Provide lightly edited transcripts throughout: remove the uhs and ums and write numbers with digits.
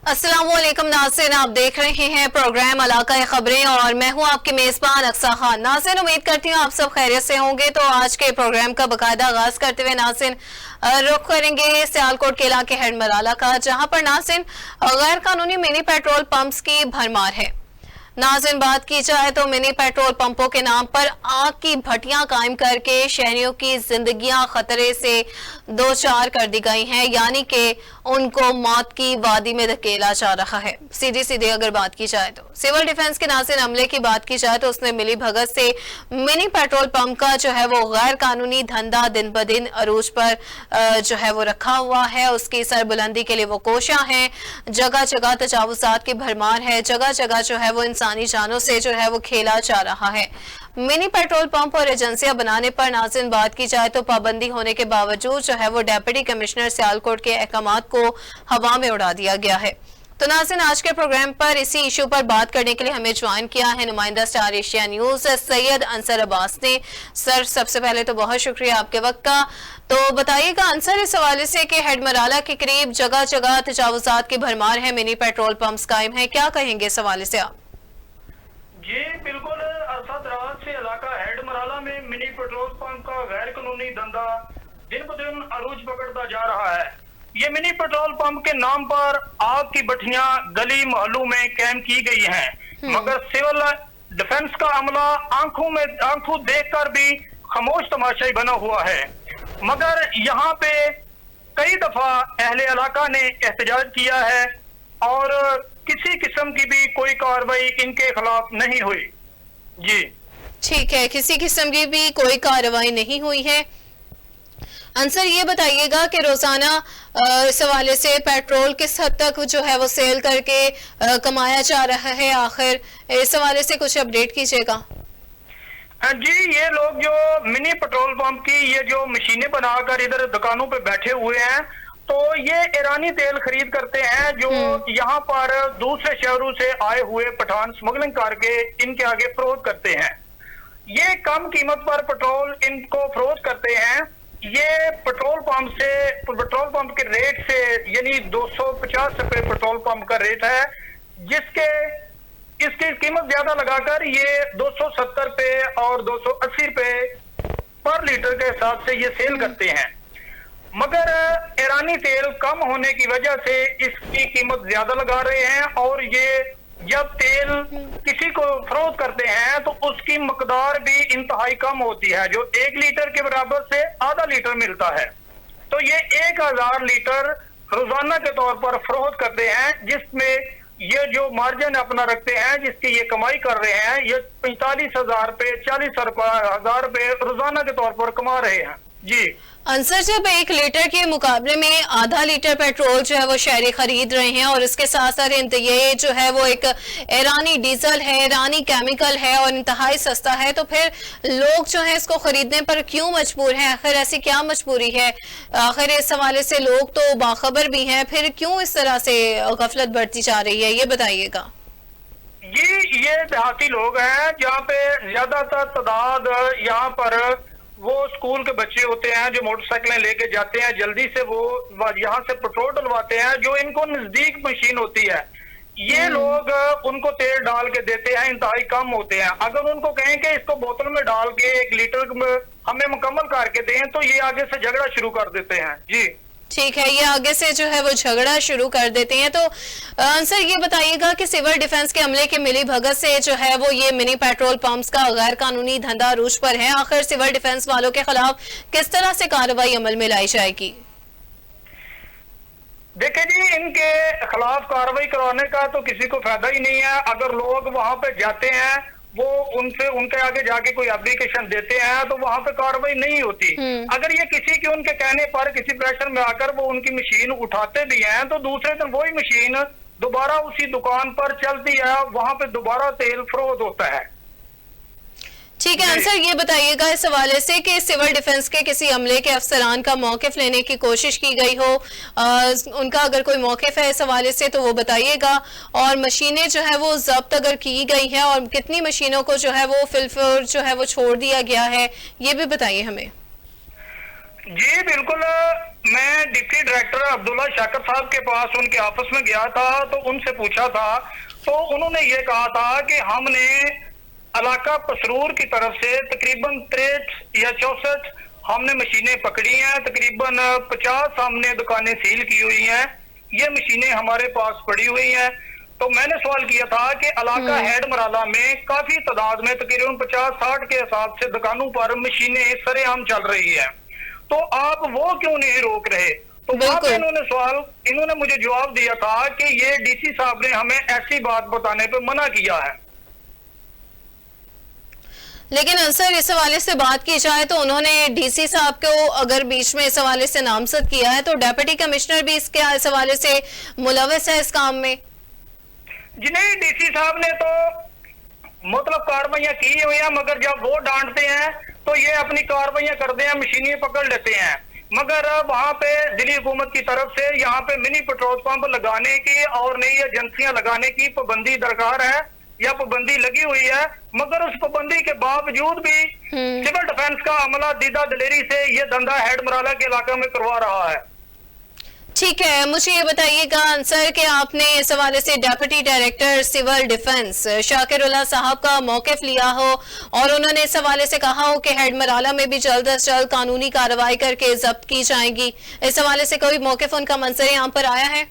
अस्सलामुअलैकुम नाज़रीन, आप देख रहे हैं प्रोग्राम इलाका खबरें और मैं हूं आपकी मेजबान अक्सा खान। नाज़रीन, उम्मीद करती हूं आप सब खैरियत से होंगे। तो आज के प्रोग्राम का बाकायदा आगाज करते हुए नाज़रीन रुख करेंगे सियालकोट के इलाके हेडमराला का, जहां पर नाज़रीन गैर कानूनी मिनी पेट्रोल पंप्स की भरमार है। नाज़रीन, बात की जाए तो मिनी पेट्रोल पंपों के नाम पर आग की भट्टियां कायम करके शहरियों की जिंदगियां खतरे से दो चार कर दी गई हैं, यानी कि उनको मौत की वादी में धकेला जा रहा है। सीधी सीधी अगर बात की जाए तो सिविल डिफेंस के नाज़रीन अमले की बात की जाए तो उसने मिली भगत से मिनी पेट्रोल पंप का जो है वो गैर कानूनी धंधा दिन ब दिन अरूज पर जो है वो रखा हुआ है। उसकी सरबुलंदी के लिए वो कोशियां हैं, जगह जगह तजावुजात की भरमार है, जगह जगह जो है वो इंसानी जानों से जो है वो खेला जा रहा है। मिनी पेट्रोल पंप और एजेंसियां बनाने पर नाज़रीन बात की जाए तो पाबंदी होने के बावजूद जो है वो डिप्टी कमिश्नर सियालकोट के अहकामात को हवा में उड़ा दिया गया है। तो नाज़रीन, आज के प्रोग्राम पर इसी इशू पर बात करने के लिए हमें ज्वाइन किया है नुमाइंदा Star Asia News Syed Ansar Abbas ने। सर, सबसे पहले तो बहुत शुक्रिया आपके वक्त का। तो बताइएगा अंसर, इस हवाले से कि हेडमराला के करीब जगह जगह तजावुजात की भरमार है, मिनी पेट्रोल पंप्स कायम है, क्या कहेंगे इस हवाले से आप? जी बिल्कुल, अरसा से इलाका हेडमराला में मिनी पेट्रोल पंप का गैर कानूनी धंधा दिन ब दिन अरूज पकड़ता जा रहा है। ये मिनी पेट्रोल पंप के नाम पर आग की भट्टियां गली मोहल्लों में कायम की गई हैं, मगर सिविल डिफेंस का अमला आंखों देखकर भी खामोश तमाशाई बना हुआ है। मगर यहाँ पे कई दफा अहले इलाका ने एहतजाज किया है और किसी किस्म की भी कोई कार्रवाई इनके खिलाफ नहीं हुई। जी ठीक है, किसी किस्म की भी कोई कार्रवाई नहीं हुई है। अंसर, ये बताइएगा कि रोजाना इस हवाले से पेट्रोल किस हद तक जो है वो सेल करके कमाया जा रहा है, आखिर इस हवाले से कुछ अपडेट कीजिएगा। जी, ये लोग जो मिनी पेट्रोल पंप की ये जो मशीनें बनाकर इधर दुकानों पे बैठे हुए हैं, तो ये ईरानी तेल खरीद करते हैं जो यहाँ पर दूसरे शहरों से आए हुए पठान स्मगलिंग करके इनके आगे फरोख्त करते हैं। ये कम कीमत पर पेट्रोल इनको फरोख्त करते हैं। ये पेट्रोल पंप के रेट से यानी 250 रुपए पेट्रोल पंप का रेट है, इसकी कीमत ज्यादा लगाकर ये 270 रुपए और 280 रुपए पर लीटर के हिसाब से ये सेल करते हैं। मगर ईरानी तेल कम होने की वजह से इसकी कीमत ज्यादा लगा रहे हैं और ये जब तेल किसी को फरोख्त करते हैं तो उसकी मकदार भी इंतहाई कम होती है, जो 1 लीटर के बराबर से आधा लीटर मिलता है। तो ये 1000 लीटर रोजाना के तौर पर फरोख्त करते हैं, जिसमें ये जो मार्जिन अपना रखते हैं, जिसकी ये कमाई कर रहे हैं, ये 45,000 रुपए 40,000 रुपए रोजाना के तौर पर कमा रहे हैं। जी अंसर, जब 1 लीटर के मुकाबले में आधा लीटर पेट्रोल जो है वो शहरी खरीद रहे हैं और इसके साथ साथ ये जो है वो एक ईरानी डीजल है, ईरानी केमिकल है और इंतहाई सस्ता है, तो फिर लोग जो है इसको खरीदने पर क्यों मजबूर हैं? आखिर ऐसी क्या मजबूरी है? आखिर इस हवाले से लोग तो बाखबर भी हैं, फिर क्यों इस तरह से गफलत बढ़ती जा रही है, ये बताइएगा। ये देहाती लोग हैं जहाँ पे ज्यादातर तादाद यहाँ पर वो स्कूल के बच्चे होते हैं जो मोटरसाइकिलें लेके जाते हैं, जल्दी से वो यहाँ से पेट्रोल डलवाते हैं जो इनको नजदीक मशीन होती है। ये लोग उनको तेल डाल के देते हैं, इंतहाई कम होते हैं। अगर उनको कहें कि इसको बोतल में डाल के 1 लीटर में हमें मुकम्मल करके दें तो ये आगे से झगड़ा शुरू कर देते हैं। जी ठीक है, ये आगे से जो है वो झगड़ा शुरू कर देते हैं। तो आंसर ये बताइएगा कि सिविल डिफेंस के अमले के मिली भगत से जो है वो ये मिनी पेट्रोल पंप्स का गैर कानूनी धंधा अरूज पर है, आखिर सिविल डिफेंस वालों के खिलाफ किस तरह से कार्रवाई अमल में लाई जाएगी? देखिए जी, इनके खिलाफ कार्रवाई करवाने का तो किसी को फायदा ही नहीं है। अगर लोग वहां पे जाते हैं, वो उनके आगे जाके कोई एप्लीकेशन देते हैं तो वहां पे कार्रवाई नहीं होती। अगर ये किसी के उनके कहने पर किसी प्रेशर में आकर वो उनकी मशीन उठाते भी हैं तो दूसरे दिन वही मशीन दोबारा उसी दुकान पर चलती है, वहां पे दोबारा तेल फरोख्त होता है। ठीक है अंसर, ये बताइएगा इस हवाले से कि सिविल डिफेंस के किसी अमले के अफसरान का मौकिफ लेने की कोशिश की गई हो, उनका अगर कोई मौकिफ है इस हवाले से तो वो बताइएगा। और मशीनें जो है वो जब्त अगर की गई है और कितनी मशीनों को जो है वो फिलफोर जो है वो छोड़ दिया गया है, ये भी बताइए हमें। जी बिल्कुल। मैं डिप्टी डायरेक्टर अब्दुल्ला शाकर साहब के पास उनके ऑफिस में गया था, तो उनसे पूछा था, तो उन्होंने ये कहा था कि हमने इलाका पसरूर की तरफ से तकरीबन 63 या 64 हमने मशीनें पकड़ी हैं, तकरीबन 50 हमने दुकानें सील की हुई हैं, ये मशीनें हमारे पास पड़ी हुई हैं। तो मैंने सवाल किया था कि इलाका हेड मराला में काफी तादाद में तकरीबन 50-60 के हिसाब से दुकानों पर मशीनें सरेआम चल रही है, तो आप वो क्यों नहीं रोक रहे? तो वहां पे इन्होंने मुझे जवाब दिया था कि ये डीसी साहब ने हमें ऐसी बात बताने पे मना किया है। लेकिन अंसर इस हवाले से बात की जाए तो उन्होंने डीसी साहब को अगर बीच में इस हवाले से नामजद किया है, तो डेप्यूटी कमिश्नर भी इसके इस हवाले से मुलविस है इस काम में। जी नहीं, डीसी साहब ने तो मतलब कार्रवाइयां की हुई है, मगर जब वो डांटते हैं तो ये अपनी कार्रवाइयां करते हैं, मशीनें पकड़ लेते हैं। मगर वहां पे दिल्ली हुकूमत की तरफ से यहाँ पे मिनी पेट्रोल पंप लगाने की और नई एजेंसियां लगाने की पाबंदी दरकार है या पाबंदी लगी हुई है, मगर उस पाबंदी के बावजूद भी सिविल डिफेंस का अमला दीदा दिलेरी से ये धंधा हेड मराला के इलाके में करवा रहा है। ठीक है, मुझे ये बताइएगा अंसर कि आपने इस हवाले से डेप्यूटी डायरेक्टर सिविल डिफेंस शाकिरुल्लाह साहब का मौकिफ लिया हो और उन्होंने इस हवाले से कहा हो कि हेड मराला में भी जल्द अज जल्द कानूनी कार्रवाई करके जब्त की जाएगी, इस हवाले से कोई मौकिफ उनका मंजर यहाँ पर आया है?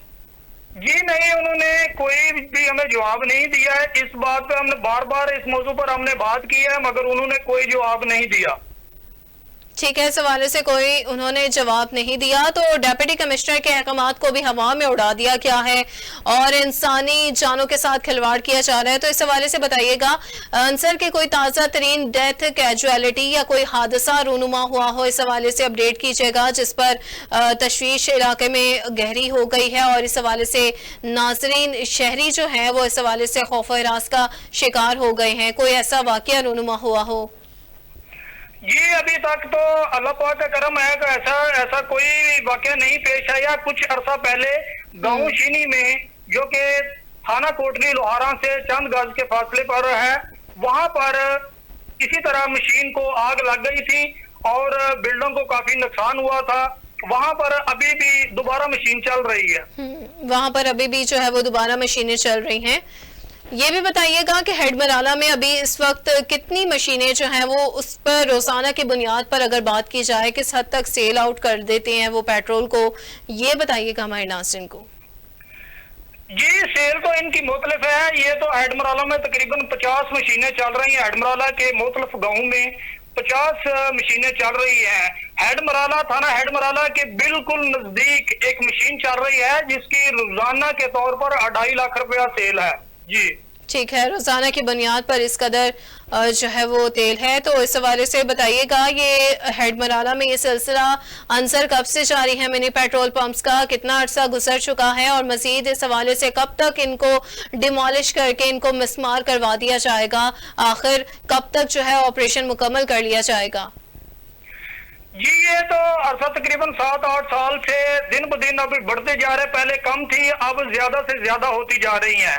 जी नहीं, उन्होंने कोई भी हमें जवाब नहीं दिया है। इस बात पे हमने बार बार इस मौजू पर हमने बात की है, मगर उन्होंने कोई जवाब नहीं दिया। ठीक है, इस हवाले से कोई उन्होंने जवाब नहीं दिया, तो डेप्यूटी कमिश्नर के अहकामात को भी हवा में उड़ा दिया गया है और इंसानी जानों के साथ खिलवाड़ किया जा रहा है। तो इस हवाले से बताइएगा अंसर के कोई ताज़ा तरीन डेथ कैजुअलिटी या कोई हादसा रूनुमा हुआ हो, इस हवाले से अपडेट कीजिएगा जिस पर तशवीश इलाके में गहरी हो गई है और इस हवाले से नाजरीन शहरी जो है वो इस हवाले से खौफ हिरास का शिकार हो गए हैं। कोई ऐसा वाकया रूनुमा हुआ हो? जी अभी तक तो अल्लाह पाक का करम है कि ऐसा कोई वाकया नहीं पेश आया। कुछ अरसा पहले गांव शीनी में, जो कि थाना कोटली लोहारा से चंद गज के फासले पर है, वहां पर इसी तरह मशीन को आग लग गई थी और बिल्डिंग को काफी नुकसान हुआ था। वहां पर अभी भी दोबारा मशीन चल रही है। वहां पर अभी भी जो है वो दोबारा मशीनें चल रही हैं। ये भी बताइएगा कि हेड मराला में अभी इस वक्त कितनी मशीनें जो हैं वो उस पर रोजाना की बुनियाद पर अगर बात की जाए किस हद तक सेल आउट कर देते हैं वो पेट्रोल को, ये बताइएगा हमारे नाज़रीन को। जी सेल तो इनकी मुख्तलिफ है। ये तो हेड मराला में तकरीबन 50 मशीनें चल रही हैं। हेड मराला के मुख्तलिफ गाँव में 50 मशीनें चल रही हैं। हेड मराला थाना हेड मराला के बिल्कुल नजदीक एक मशीन चल रही है जिसकी रोजाना के तौर पर 2.5 लाख रुपया सेल है। जी ठीक है, रोजाना की बुनियाद पर इस कदर जो है वो तेल है। तो इस हवाले से बताइएगा ये हेड मराला में ये सिलसिला अंसर कब से जारी है मिनी पेट्रोल पंप्स का, कितना अर्सा गुजर चुका है और मजीद इस हवाले से कब तक इनको डिमोलिश करके इनको मिसमार करवा दिया जाएगा, आखिर कब तक जो है ऑपरेशन मुकम्मल कर लिया जाएगा? जी ये तो अरसा तकरीबन 7-8 साल से दिन ब दिन अभी बढ़ते जा रहे, पहले कम थी अब ज्यादा से ज्यादा होती जा रही है।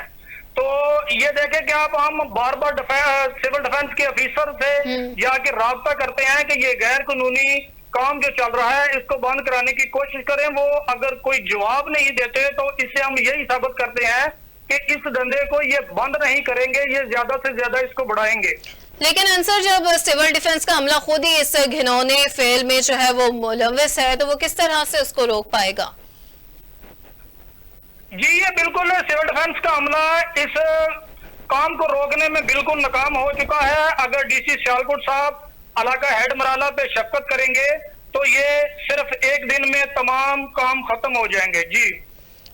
तो ये देखें कि आप हम बार बार सिविल डिफेंस के ऑफिसर से जाके राब्ता करते हैं कि ये गैर कानूनी काम जो चल रहा है इसको बंद कराने की कोशिश करें। वो अगर कोई जवाब नहीं देते तो इससे हम यही साबित करते हैं कि इस धंधे को ये बंद नहीं करेंगे, ये ज्यादा से ज्यादा इसको बढ़ाएंगे। लेकिन अंसर जब सिविल डिफेंस का अमला खुद ही इस घिनौने फेल में जो है वो मुलविस है तो वो किस तरह से उसको रोक पाएगा? जी ये बिल्कुल सिविल डिफेंस का अमला इस काम को रोकने में बिल्कुल नाकाम हो चुका है। अगर डीसी सियालकोट साहब इलाका हेड मराला पे शफकत करेंगे तो ये सिर्फ एक दिन में तमाम काम खत्म हो जाएंगे।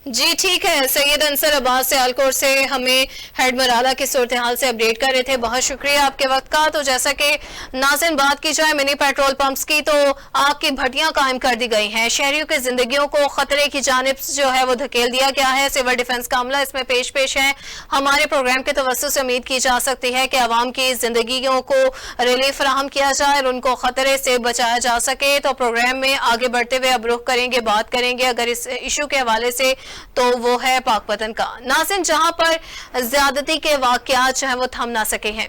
जी ठीक है, सैयद अंसर अब्बास सियालकोट से हमें हेड मराला की सूरत हाल से अपडेट कर रहे थे, बहुत शुक्रिया आपके वक्त का। तो जैसा कि नाज़रीन बात की जाए मिनी पेट्रोल पंप्स की, तो आग की भट्टियां कायम कर दी गई हैं, शहरियों की जिंदगियों को खतरे की जानिब जो है वो धकेल दिया गया है। सिविल डिफेंस का अमला इसमें पेश है। हमारे प्रोग्राम के तवज्जुह से उम्मीद की जा सकती है कि आवाम की जिंदगियों को रिलीफ फराहम किया जाए और उनको खतरे से बचाया जा सके। तो प्रोग्राम में आगे बढ़ते हुए अब रुख करेंगे, बात करेंगे अगर इस इशू के हवाले से, तो वो है पाकपतन का। नाज़रीन जहां पर ज्यादती के वाकयात जो है वो थम ना सके हैं,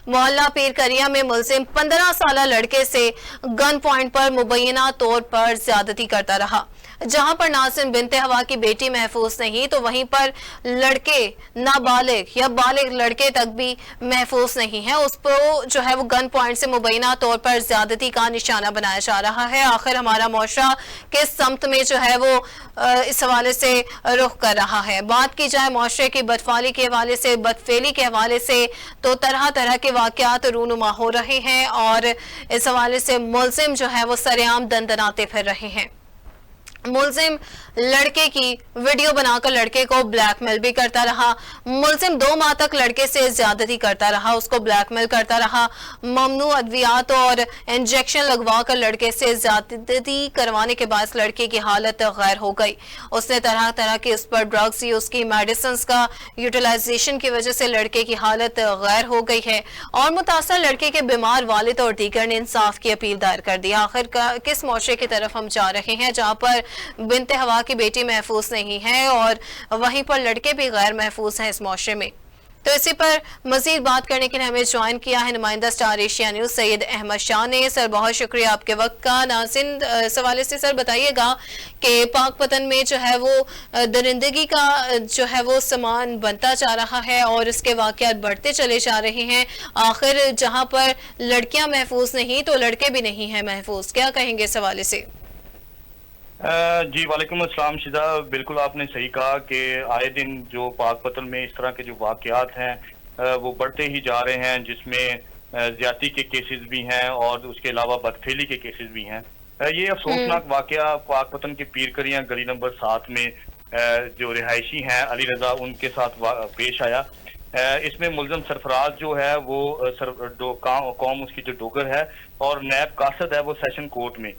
मोहल्ला पीरकरिया में मुलजिम 15 साला लड़के से गन पॉइंट पर मुबैना तौर पर ज्यादती करता रहा। जहां पर नासिन बिनते हवा की बेटी महफूज नहीं तो वहीं पर लड़के नाबालिग या बालिग लड़के तक भी महफूज नहीं है। उसको जो है वो गन पॉइंट से मुबैना तौर पर ज्यादती का निशाना बनाया जा रहा है। आखिर हमारा मुआशरा किस समत में जो है वो इस हवाले से रुख कर रहा है। बात की जाए मुआशरे की बदफाली के हवाले से, बदफेली के हवाले से, तो तरह तरह के वाकयात रूनुमा हो रहे हैं और इस हवाले से मुलजिम जो है वो सरेआम दंदनाते फिर रहे हैं। मुलजिम लड़के की वीडियो बनाकर लड़के को ब्लैकमेल भी करता रहा। मुलजिम 2 माह तक लड़के से ज्यादती करता रहा, उसको ब्लैकमेल करता रहा। ममनू अद्वियात और इंजेक्शन लगवाकर लड़के से ज्यादती करवाने के बाद लड़के की हालत गैर हो गई। उसने तरह तरह के उस पर ड्रग्स यूज उसकी मेडिसिन का यूटिलाइजेशन की वजह से लड़के की हालत गैर हो गई है और मुतासर लड़के के बीमार वालिद और दीगर ने इंसाफ की अपील दायर कर दी। आखिर किस मुआशरे की तरफ हम जा रहे हैं जहाँ पर बिनते हवा की बेटी महफूज नहीं है और वहीं पर लड़के भी गैर महफूज हैं इस मुआशरे में। तो इसी पर मजीद बात करने के लिए हमें ज्वाइन किया है नुमाइंदा Star Asia News Syed Ahmed Shah ने। सर बहुत शुक्रिया आपके वक्त का। नाज़रीन सवाल से सर बताइएगा कि पाकपतन में जो है वो दरिंदगी का जो है वो सामान बनता जा रहा है और इसके वाकयात बढ़ते चले जा रहे हैं। आखिर जहां पर लड़कियां महफूज नहीं तो लड़के भी नहीं है महफूज, क्या कहेंगे इस हवाले से? जी वालेकुम अस्सलाम शिदा, बिल्कुल आपने सही कहा कि आए दिन जो पाकपतन में इस तरह के जो वाकयात हैं वो बढ़ते ही जा रहे हैं, जिसमें ज्यादती के केसेस भी हैं और उसके अलावा बदफेली के केसेस भी हैं। ये अफसोसनाक वाकया पाकपतन के पीरकरिया गली नंबर 7 में जो रिहायशी हैं अली रजा उनके साथ पेश आया। इसमें मुलजम सरफराज जो है वो कौम उसकी जो डोगर है और नैब कासद है वो सेशन कोर्ट में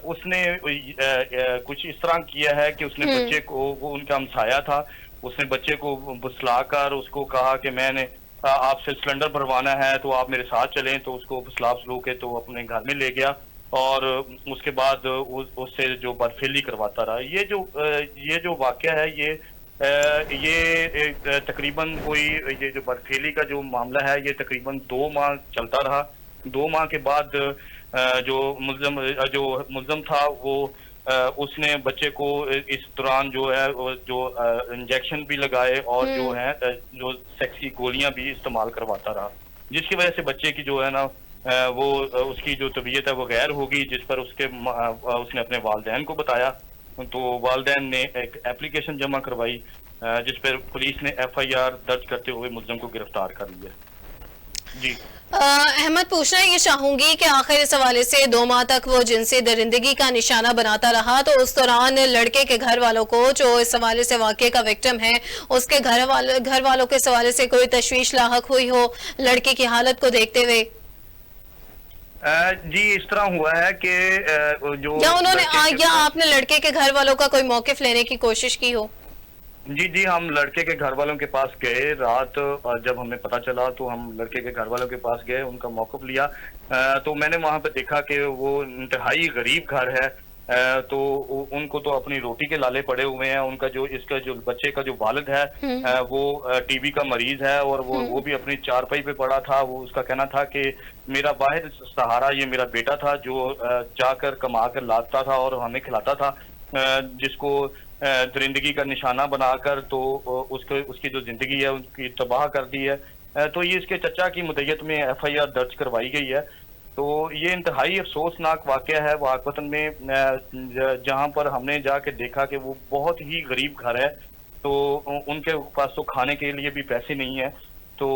उसने कुछ इस तरह किया है कि उसने बच्चे को, वो उनका हमसाया था, उसने बच्चे को बुसलाकर उसको कहा कि मैंने आपसे सिलेंडर भरवाना है तो आप मेरे साथ चलें, तो उसको फुसला फुसलू के तो अपने घर में ले गया और उसके बाद उससे जो बदफेली करवाता रहा। ये जो वाकया है ये तकरीबन कोई ये जो बदफेली का जो मामला है ये तकरीबन 2 माह चलता रहा। 2 माह के बाद जो मुल्ज़म था वो उसने बच्चे को इस दौरान जो है जो इंजेक्शन भी लगाए और जो है जो सेक्स की गोलियां भी इस्तेमाल करवाता रहा, जिसकी वजह से बच्चे की जो है ना वो उसकी जो तबीयत है वो गैर हो गई, जिस पर उसने अपने वालिदैन को बताया। तो वालिदैन ने एक एप्लीकेशन जमा करवाई जिस पर पुलिस ने FIR दर्ज करते हुए मुल्ज़म को गिरफ्तार कर लिया। जी अहमद, पूछना ये चाहूंगी कि आखिर इस हवाले से 2 माह तक वो जिनसी दरिंदगी का निशाना बनाता रहा, तो उस दौरान लड़के के घर वालों को जो इस हवाले से वाकये का विक्टिम है उसके घर वालों के इस हवाले से कोई तशवीश लाहक हुई हो लड़के की हालत को देखते हुए? जी इस तरह हुआ है कि जो या उन्होंने या आपने लड़के के घर वालों का कोई मौकिफ लेने की कोशिश की हो? जी हम लड़के के घर वालों के पास गए। रात जब हमें पता चला तो हम लड़के के घर वालों के पास गए, उनका मौक़िफ़ लिया। तो मैंने वहां पे देखा कि वो इंतहाई गरीब घर है। तो उनको तो अपनी रोटी के लाले पड़े हुए हैं। इसका जो बच्चे का जो वालिद है वो TB का मरीज है और वो भी अपनी चारपाई पे पड़ा था। वो उसका कहना था कि मेरा वाहिद सहारा ये मेरा बेटा था जो जाकर कमा कर लाता था और हमें खिलाता था, जिसको दरिंदगी का निशाना बनाकर तो उसकी जो जिंदगी है उसकी तबाह कर दी है। तो ये इसके चचा की मुद्दत में FIR दर्ज करवाई गई है। तो ये इंतहाई अफसोसनाक वाकया है पाकपतन में, जहां पर हमने जाके देखा कि वो बहुत ही गरीब घर है। तो उनके पास तो खाने के लिए भी पैसे नहीं है। तो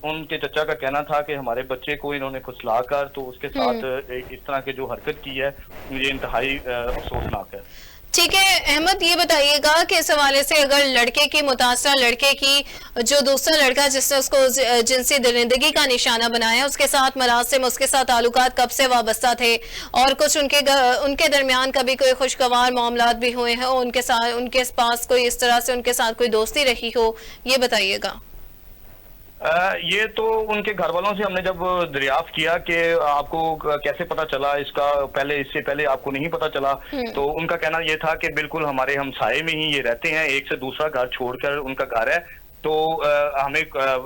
उनके चचा का कहना था कि हमारे बच्चे को इन्होंने फुसलाकर तो उसके साथ इस तरह की जो हरकत की है ये इंतहाई अफसोसनाक है। ठीक है अहमद, ये बताइएगा कि इस हवाले से अगर लड़के की मुतासरा लड़के की जो दूसरा लड़का जिसने उसको जिनसी दरिंदगी का निशाना बनाया उसके साथ मरासिम उसके साथ ताल्लुकात कब से वाबस्ता थे और कुछ उनके दरमियान कभी कोई खुशगवार मामलात भी हुए हैं, उनके पास कोई इस तरह से उनके साथ कोई दोस्ती रही हो, ये बताइएगा। ये तो उनके घर वालों से हमने जब दरियाफ्त किया कि आपको कैसे पता चला इसका, इससे पहले आपको नहीं पता चला, तो उनका कहना ये था कि बिल्कुल हमारे हमसाये में ही ये रहते हैं, एक से दूसरा घर छोड़कर उनका घर है। तो हमें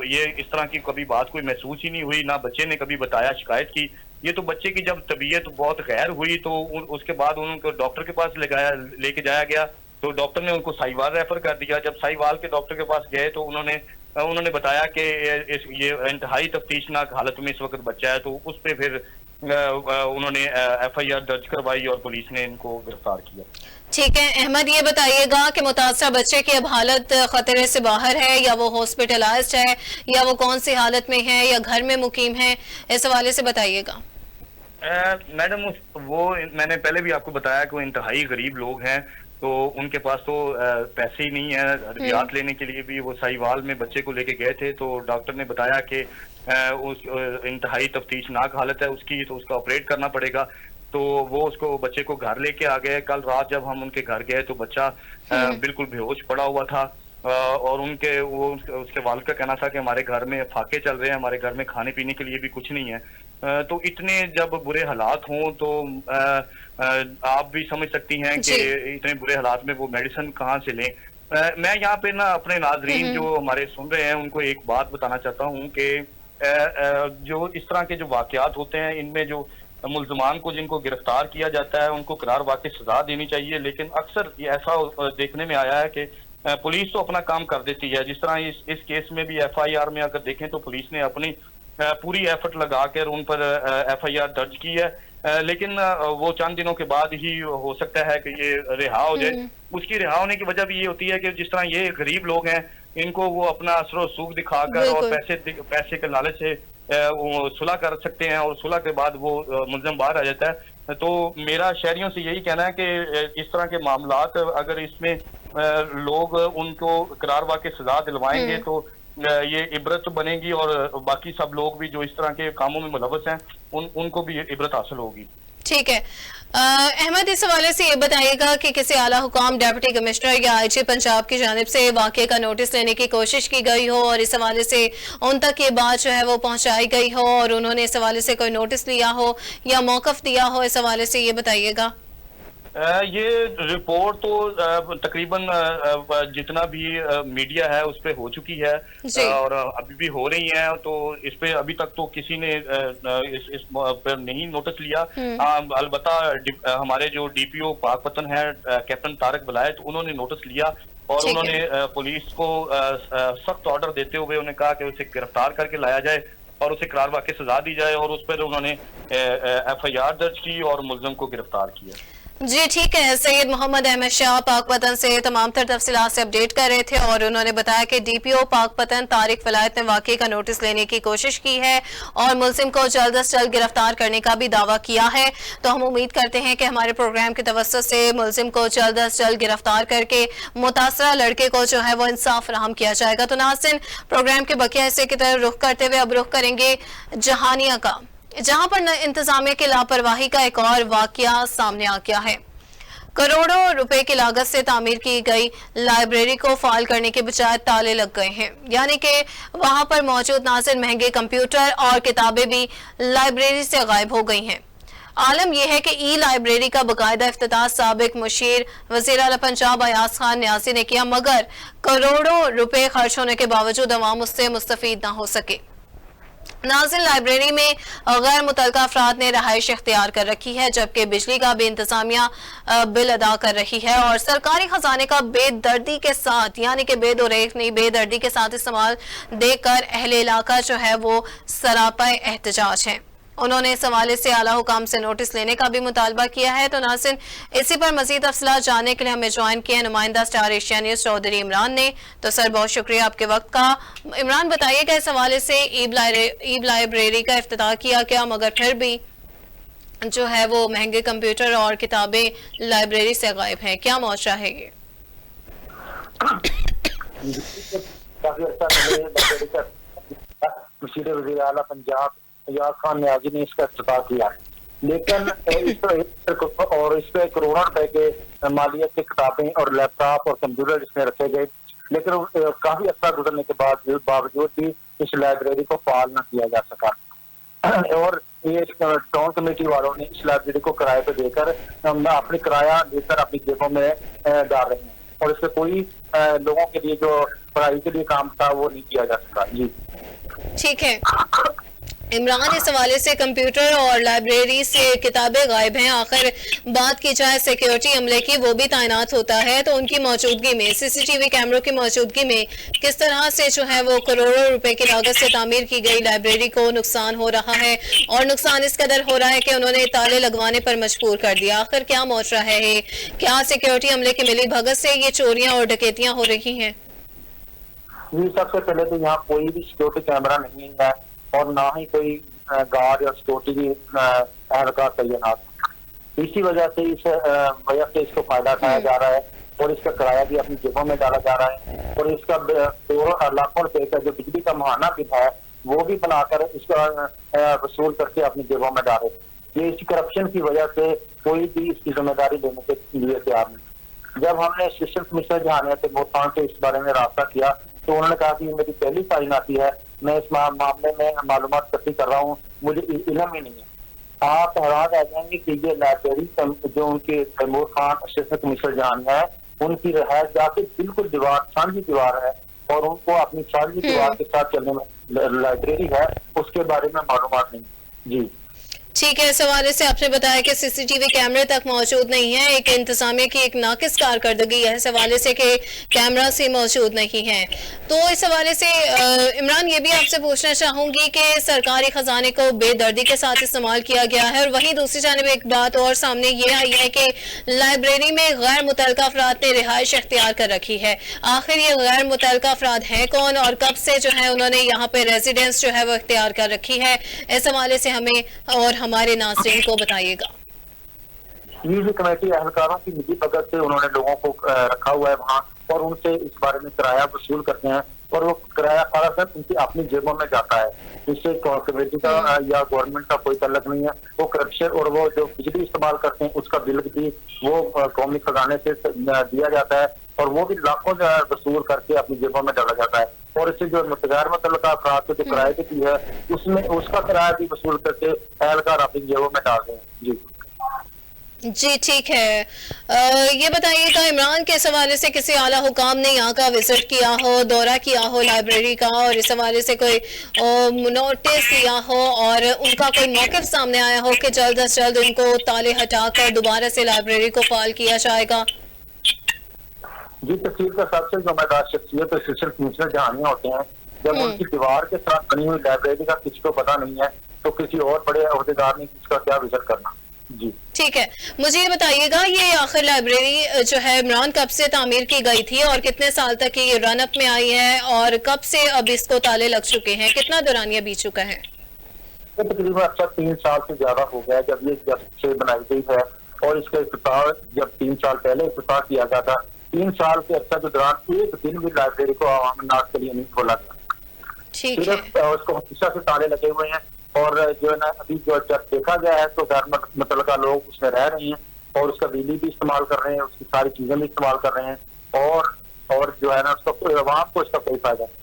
ये इस तरह की कभी बात कोई महसूस ही नहीं हुई, ना बच्चे ने कभी बताया, शिकायत की। ये तो बच्चे की जब तबीयत बहुत गैर हुई तो उसके बाद उनको डॉक्टर के पास लेके जाया गया, तो डॉक्टर ने उनको साहिवाल रेफर कर दिया। जब साहिवाल के डॉक्टर के पास गए तो उन्होंने बताया कि ये इंतहाई तफ्तीशनाक हालत में इस वक्त बच्चा है, तो उस पर फिर उन्होंने FIR दर्ज करवाई और पुलिस ने इनको गिरफ्तार किया। ठीक है अहमद, ये बताइएगा कि मुतासरा बच्चे की अब हालत खतरे से बाहर है या वो हॉस्पिटलाइज्ड है या वो कौन सी हालत में है या घर में मुकीम है, इस हवाले से बताइएगा। मैडम वो मैंने पहले भी आपको बताया कि वो इंतहाई गरीब लोग हैं, तो उनके पास तो पैसे ही नहीं है। रियात लेने के लिए भी वो साहिवाल में बच्चे को लेके गए थे, तो डॉक्टर ने बताया कि उस इंतहाई तफ्तीशनाक हालत है उसकी, तो उसका ऑपरेट करना पड़ेगा। तो वो उसको बच्चे को घर लेके आ गए। कल रात जब हम उनके घर गए तो बच्चा बिल्कुल बेहोश पड़ा हुआ था, और उसके वालिद का कहना था कि हमारे घर में फाके चल रहे हैं, हमारे घर में खाने पीने के लिए भी कुछ नहीं है। तो इतने जब बुरे हालात हों तो आप भी समझ सकती हैं कि इतने बुरे हालात में वो मेडिसिन कहाँ से लें। मैं यहाँ पे ना अपने नाजरीन जो हमारे सुन रहे हैं उनको एक बात बताना चाहता हूँ कि जो इस तरह के जो वाकयात होते हैं, इनमें जो मुल्जमान को जिनको गिरफ्तार किया जाता है उनको करार वाकई सजा देनी चाहिए, लेकिन अक्सर ये ऐसा देखने में आया है कि पुलिस तो अपना काम कर देती है। जिस तरह इस केस में भी FIR में अगर देखें तो पुलिस ने अपनी पूरी एफर्ट लगाकर उन पर FIR दर्ज की है, लेकिन वो चंद दिनों के बाद ही हो सकता है कि ये रिहा हो जाए। उसकी रिहा होने की वजह भी ये होती है कि जिस तरह ये गरीब लोग हैं, इनको वो अपना असर सूख दिखाकर और पैसे के लालच से वो सुलह कर सकते हैं, और सुलह के बाद वो मुल्ज़म बाहर आ जाता है। तो मेरा शहरियों से यही कहना है कि इस तरह के मामलात अगर इसमें लोग उनको करार वाकई सजा दिलवाएंगे तो ये इबरत बनेगी, और बाकी सब लोग भी जो इस तरह के कामों में मुलव्वस हैं उनको भी इबरत हासिल होगी। ठीक है अहमद, इस हवाले से ये बताइएगा कि किसी आला हुकाम, डिप्टी कमिश्नर या IG पंजाब की जानिब से वाक़े का नोटिस लेने की कोशिश की गई हो और इस हवाले से उन तक ये बात जो है वो पहुंचाई गई हो और उन्होंने इस हवाले से कोई नोटिस लिया हो या मौक़िफ़ दिया हो, इस हवाले से ये बताइएगा। ये रिपोर्ट तो तकरीबन जितना भी मीडिया है उस पे हो चुकी है और अभी भी हो रही है, तो इस पे अभी तक तो किसी ने इस पर नहीं नोटिस लिया। अलबत्ता हमारे जो DPO पाकपतन है कैप्टन तारक बलायत, उन्होंने नोटिस लिया और उन्होंने पुलिस को सख्त ऑर्डर देते हुए उन्हें कहा कि उसे गिरफ्तार करके लाया जाए और उसे करार वाकई सजा दी जाए, और उस पर उन्होंने FIR दर्ज की और मुल्ज़िम को गिरफ्तार किया। जी ठीक है, सैयद मोहम्मद अहमद शाह पाकपतन से तमाम तर तफसीलात से अपडेट कर रहे थे और उन्होंने बताया कि DPO पाकपतन तारिक वलायत ने वाकई का नोटिस लेने की कोशिश की है और मुल्ज़िम को जल्द अज जल्द गिरफ्तार करने का भी दावा किया है। तो हम उम्मीद करते हैं कि हमारे प्रोग्राम की तवज्जो से मुल्ज़िम को जल्द अज जल्द गिरफ्तार करके मुतासरा लड़के को जो है वो इंसाफ फराहम किया जाएगा। तो नाज़रीन, प्रोग्राम के बकिया हिस्से की तरफ रुख करते हुए अब रुख करेंगे जहानिया का, जहां पर इंतजामिया की लापरवाही का एक और वाकया सामने आ गया है। करोड़ों रुपए की लागत से तामीर की गई लाइब्रेरी को फाल करने के बजाय ताले लग गए हैं, यानी कि वहां पर मौजूद नाज़िर महंगे कंप्यूटर और किताबें भी लाइब्रेरी से गायब हो गई हैं। आलम यह है कि ई-लाइब्रेरी का बाकायदा इफ्तिताह साबिक मुशीर वज़ीर आला पंजाब अयाज खान न्यासी ने किया, मगर करोड़ों रुपए खर्च होने के बावजूद अवाम उससे मुस्तफीद ना हो सके। नाज़िर, लाइब्रेरी में गैर मुतल्लका अफराद ने रहाइश इख्तियार कर रखी है, जबकि बिजली का भी इंतजामिया बिल अदा कर रही है और सरकारी खजाने का बेदर्दी के साथ, यानी कि बेदोरेख नहीं बेदर्दी के साथ इस्तेमाल देकर अहले इलाका जो है वो सरापा एहतजाज है। उन्होंने इस हवाले से आला हुकाम से नोटिस लेने का भी मुतालबा किया है। तो नाज़रीन, इसी पर मजीद तफसीलात जानने के लिए हमें ज्वाइन किया नुमाइंदा Star Asia News Chaudhary Imran ने। तो सर, बहुत शुक्रिया आपके वक्त का। इमरान, बताइएगा इस हवाले से ई लाइब्रेरी का इफ्तिताह किया गया, मगर फिर भी जो है वो महंगे कंप्यूटर और किताबें लाइब्रेरी से गायब हैं, क्या मौजूद है ये? वज़ीर आला पंजाब अयाज खान न्याजी ने इसका इफ्तिताह किया, लेकिन इस पे करोड़ों रुपए के मालियत की किताबें और लैपटॉप और कंप्यूटर इसमें रखे गए, लेकिन काफी अर्सा गुजरने के बावजूद भी इस लाइब्रेरी को फाल न किया जा सका। और ये टाउन कमेटी वालों ने इस लाइब्रेरी को किराए पे देकर अपनी किराया देकर अपनी जेबों में डाल रहे हैं। और इससे कोई लोगों के लिए जो पढ़ाई के लिए काम था वो नहीं किया जा सका। जी ठीक है इमरान, इस हवाले से कंप्यूटर और लाइब्रेरी से किताबें गायब हैं। आखिर बात की जाए सिक्योरिटी अमले की, वो भी तैनात होता है, तो उनकी मौजूदगी में, सीसीटीवी कैमरों की मौजूदगी में किस तरह से जो है वो करोड़ों रुपए की लागत से तामीर की गई लाइब्रेरी को नुकसान हो रहा है, और नुकसान इस कदर हो रहा है कि उन्होंने ताले लगवाने पर मजबूर कर दिया। आखिर क्या मोचरा है? क्या सिक्योरिटी अमले की मिली भगत से ये चोरियां और डकैतियां हो रही हैं? जी, सबसे पहले तो यहाँ कोई भी सिक्योरिटी कैमरा नहीं है और ना ही कोई गार्ड या सिक्योरिटी एहलकार तैनात। इसी वजह से इसको फायदा उठाया जा रहा है और इसका किराया भी अपनी जेबों में डाला जा रहा है, और इसका लाखों रुपए का जो बिजली का मुहाना बिल है वो भी बनाकर इसका वसूल करके अपनी जेबों में डाले। ये इसी करप्शन की वजह से कोई भी इसकी जिम्मेदारी लेने के लिए तैयार नहीं। जब हमने असिस्टेंट कमिश्नर जहानिया तैमूर खान से इस बारे में राब्ता किया तो उन्होंने कहा कि मेरी पहली फाइन आती है, मैं इस मामले में मालूमात इकट्ठी कर रहा हूँ, मुझे इल्म ही नहीं है। आप हैरान रह जाएंगे कि ये लाइब्रेरी जो उनके तैमूर खान असिस्टेंट कमिश्नर जहानिया है, उनकी रिहायश जाके बिल्कुल दीवार, साझी दीवार है, और उनको अपनी साझी दीवार के साथ चलने में लाइब्रेरी है, उसके बारे में मालूमात नहीं। जी ठीक है, इस हवाले से आपने बताया कि सीसीटीवी कैमरे तक मौजूद नहीं है, एक इंतजामिया की एक नाकिस कारकर्दगी है इस हवाले से कि कैमरा से मौजूद नहीं है। तो इस हवाले से इमरान, ये भी आपसे पूछना चाहूंगी कि सरकारी खजाने को बेदर्दी के साथ इस्तेमाल किया गया है, और वहीं दूसरी जानिब एक बात और सामने ये आई है कि लाइब्रेरी में गैर मुतल्लका अफराद ने रिहाइश अख्तियार कर रखी है। आखिर ये गैर मुतल्लका अफराद हैं कौन और कब से जो है उन्होंने यहाँ पे रेजिडेंस जो है वो अख्तियार कर रखी है? इस हवाले से हमें और हमारे नाज़रीन को बताइएगा। ये कमेटी एहलकारों की निजी भगत से उन्होंने लोगों को रखा हुआ है वहाँ, और उनसे इस बारे में किराया वसूल करते हैं, और वो किराया सारा उनकी अपनी जेबों में जाता है। इससे कमेटी का या गवर्नमेंट का कोई तल्लक नहीं है। वो करप्शन और वो जो बिजली इस्तेमाल करते हैं उसका बिल भी वो कौमी खजाने से दिया जाता है, और वो भी लाखों वसूल करके अपनी जेबों में डाला जाता है। और इससे जो गैर मुतल्लका अफराद को जो किराए की है उसमें उसका किराया भी वसूल करके एहलकार अपनी जेबों में डाल दें। जी ठीक है, ये बताइएगा इमरान के इस हवाले से किसी आला हुकाम ने यहाँ का विजिट किया हो, दौरा किया हो लाइब्रेरी का, और इस हवाले से कोई नोटिस दिया हो और उनका कोई मौक़िफ़ सामने आया हो कि जल्द अज जल्द उनको ताले हटाकर दोबारा से लाइब्रेरी को फाल किया जाएगा? जी, तहसील का सबसे जिम्मेदार शख्सियत असिस्टेंट कमिश्नर जहानिया होते हैं। जब उनकी दीवार के साथ बनी हुई लाइब्रेरी का किसी को पता नहीं है तो किसी और बड़े अहदेदार ने किसका क्या विजिट करना। जी ठीक है, मुझे ये बताइएगा, ये आखिर लाइब्रेरी जो है इमरान कब से तामीर की गई थी और कितने साल तक ये रन अप में आई है, और कब से अब इसको ताले लग चुके हैं, कितना दौरानिया बीत चुका है? तकरीबन 3 साल से ज्यादा हो गया जब ये से बनाई गई है, और इसका इफ्तिताह जब 3 साल पहले इफ्तिताह किया गया था। 3 साल के अर्सा के दौरान एक दिन भी लाइब्रेरी को आवाम नाज के लिए नहीं खोला था। सिर्फ उसको हमेशा से ताले लगे हुए हैं, और जो है ना अभी जो जब देखा गया है तो गैर मुतल्लका लोग उसमें रह रहे हैं और उसका बिजली भी इस्तेमाल कर रहे हैं, उसकी सारी चीजें भी इस्तेमाल कर रहे हैं, और जो है ना उसका आवाम को इसका कोई फायदा नहीं।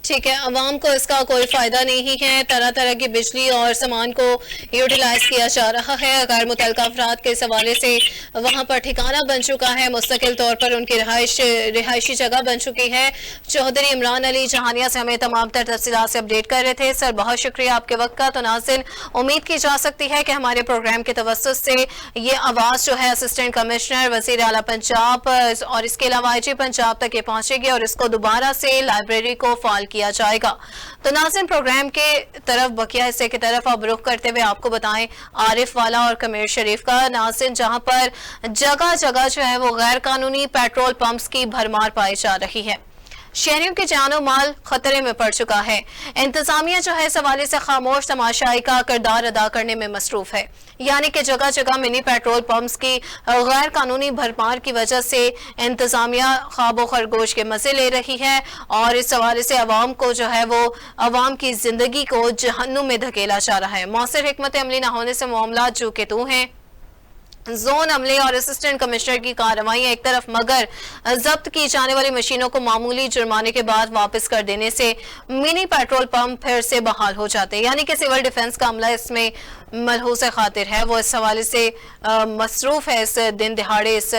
ठीक है, अवाम को इसका कोई फायदा नहीं है। तरह तरह की बिजली और सामान को यूटिलाइज किया जा रहा है। गैर मुतल्लका अफराद के हवाले से वहाँ पर ठिकाना बन चुका है, मुस्तकिल तौर पर उनकी रिहायशी जगह बन चुकी है। चौधरी इमरान अली जहानिया से हमें तमाम तर तफसीलात से अपडेट कर रहे थे। सर, बहुत शुक्रिया आपके वक्त का। तो नाज़रीन, उम्मीद की जा सकती है कि हमारे प्रोग्राम के तवस्सुस से ये आवाज़ जो है असिस्टेंट कमिश्नर, वज़ीर आला पंजाब और इसके अलावा IG पंजाब तक ये पहुँचेगी और इसको दोबारा से लाइब्रेरी को फाल किया जाएगा। तो नाज़रीन, प्रोग्राम के तरफ बकिया हिस्से की तरफ अब रुख करते हुए आपको बताएं आरिफ वाला और कमेर शरीफ का। नाज़रीन, जहां पर जगह जगह जो है वो गैर कानूनी पेट्रोल पंप्स की भरमार पाई जा रही है, शहरियों की जानो माल खतरे में पड़ चुका है। इंतजामिया जो है इस हवाले से खामोश तमाशाई का किरदार अदा करने में मसरूफ है, यानी कि जगह जगह मिनी पेट्रोल पंप्स की गैर कानूनी भरमार की वजह से इंतजामिया ख्वाबो खरगोश के मजे ले रही है, और इस हवाले से अवाम को जो है वो अवाम की जिंदगी को जहन्नुम में धकेला जा रहा है। मौसर हिकमत अमली न होने से मामला जो के तू हैं। जोन अमले और असिस्टेंट कमिश्नर की कार्रवाई एक तरफ, मगर जब्त की जाने वाली मशीनों को मामूली जुर्माने के बाद वापस कर देने से मिनी पेट्रोल पंप फिर से बहाल हो जाते हैं, यानी कि सिविल डिफेंस का अमला इसमें मलहूस खातिर है, वो इस हवाले से मसरूफ है इस दिन दिहाड़े इस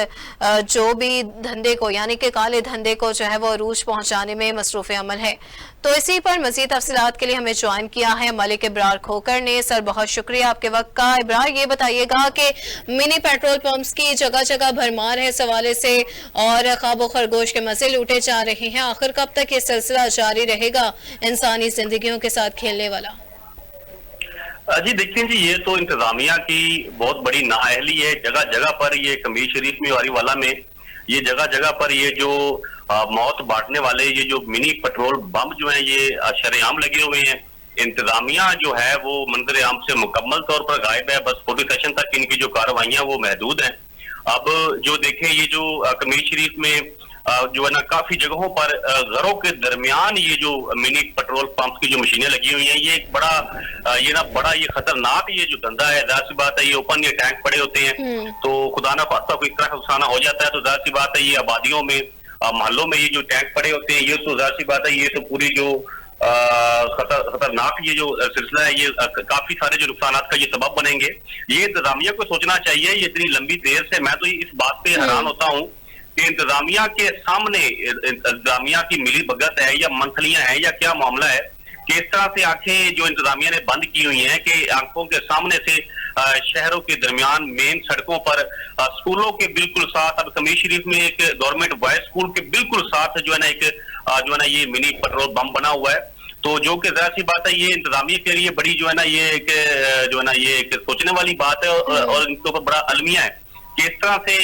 जो भी धंधे को यानी कि काले धंधे को जो है वो अरूज पहुंचाने में मसरूफ अमल है। तो इसी पर मजीद तफसीलात के लिए हमें ज्वाइन किया है मलिक इब्रार खोकर ने। सर बहुत शुक्रिया आपके वक्त का। इब्रार, ये बताइएगा कि मिनी पेट्रोल पंप्स की जगह जगह भरमार है इस हवाले से और ख्वाबो खरगोश के मजे लूटे जा रहे हैं, आखिर कब तक ये सिलसिला जारी रहेगा इंसानी जिंदगियों के साथ खेलने वाला? जी देखिए जी, ये तो इंतजामिया की बहुत बड़ी नाअहली है। जगह जगह पर ये कमीज शरीफ में वारीवाला में ये जगह जगह पर ये जो मौत बांटने वाले ये जो मिनी पेट्रोल बम जो है ये शरेआम लगे हुए हैं। इंतजामिया जो है वो मंजर आम से मुकम्मल तौर पर गायब है। बस फोटो सेशन तक इनकी जो कार्रवाइयां वो महदूद हैं। अब जो देखें ये जो कमीज शरीफ में जो है ना काफी जगहों पर घरों के दरमियान ये जो मिनी पेट्रोल पंप की जो मशीनें लगी हुई हैं, ये एक बड़ा ये खतरनाक ये जो धंधा है। जाहिर सी बात है ये ओपन ये टैंक पड़े होते हैं, तो खुदा ना खास्ता कोई इस तरह का नुकसान हो जाता है तो जाहिर सी बात है ये आबादियों में मोहल्लों में ये जो टैंक पड़े होते हैं, ये तो जाहिर सी बात है ये तो पूरी जो खतरनाक ये जो सिलसिला है ये काफी सारे जो नुकसान का ये सबब बनेंगे। ये इंतजामिया को सोचना चाहिए। ये इतनी लंबी देर से मैं तो इस बात पे हैरान होता हूँ कि इंतजामिया के सामने इंतजामिया की मिली भगत है या मंथलियां हैं या क्या मामला है कि इस तरह से आंखें जो इंतजामिया ने बंद की हुई हैं कि आंखों के सामने से शहरों के दरमियान मेन सड़कों पर स्कूलों के बिल्कुल साथ, अब कमीज शरीफ में एक गवर्नमेंट बॉयज स्कूल के बिल्कुल साथ जो है ना ये मिनी पेट्रोल बम बना हुआ है। तो जो कि जाहिर सी बात है ये इंतजामिया के लिए बड़ी जो है ना ये एक सोचने वाली बात है और इनके ऊपर बड़ा अलमिया है कि इस तरह से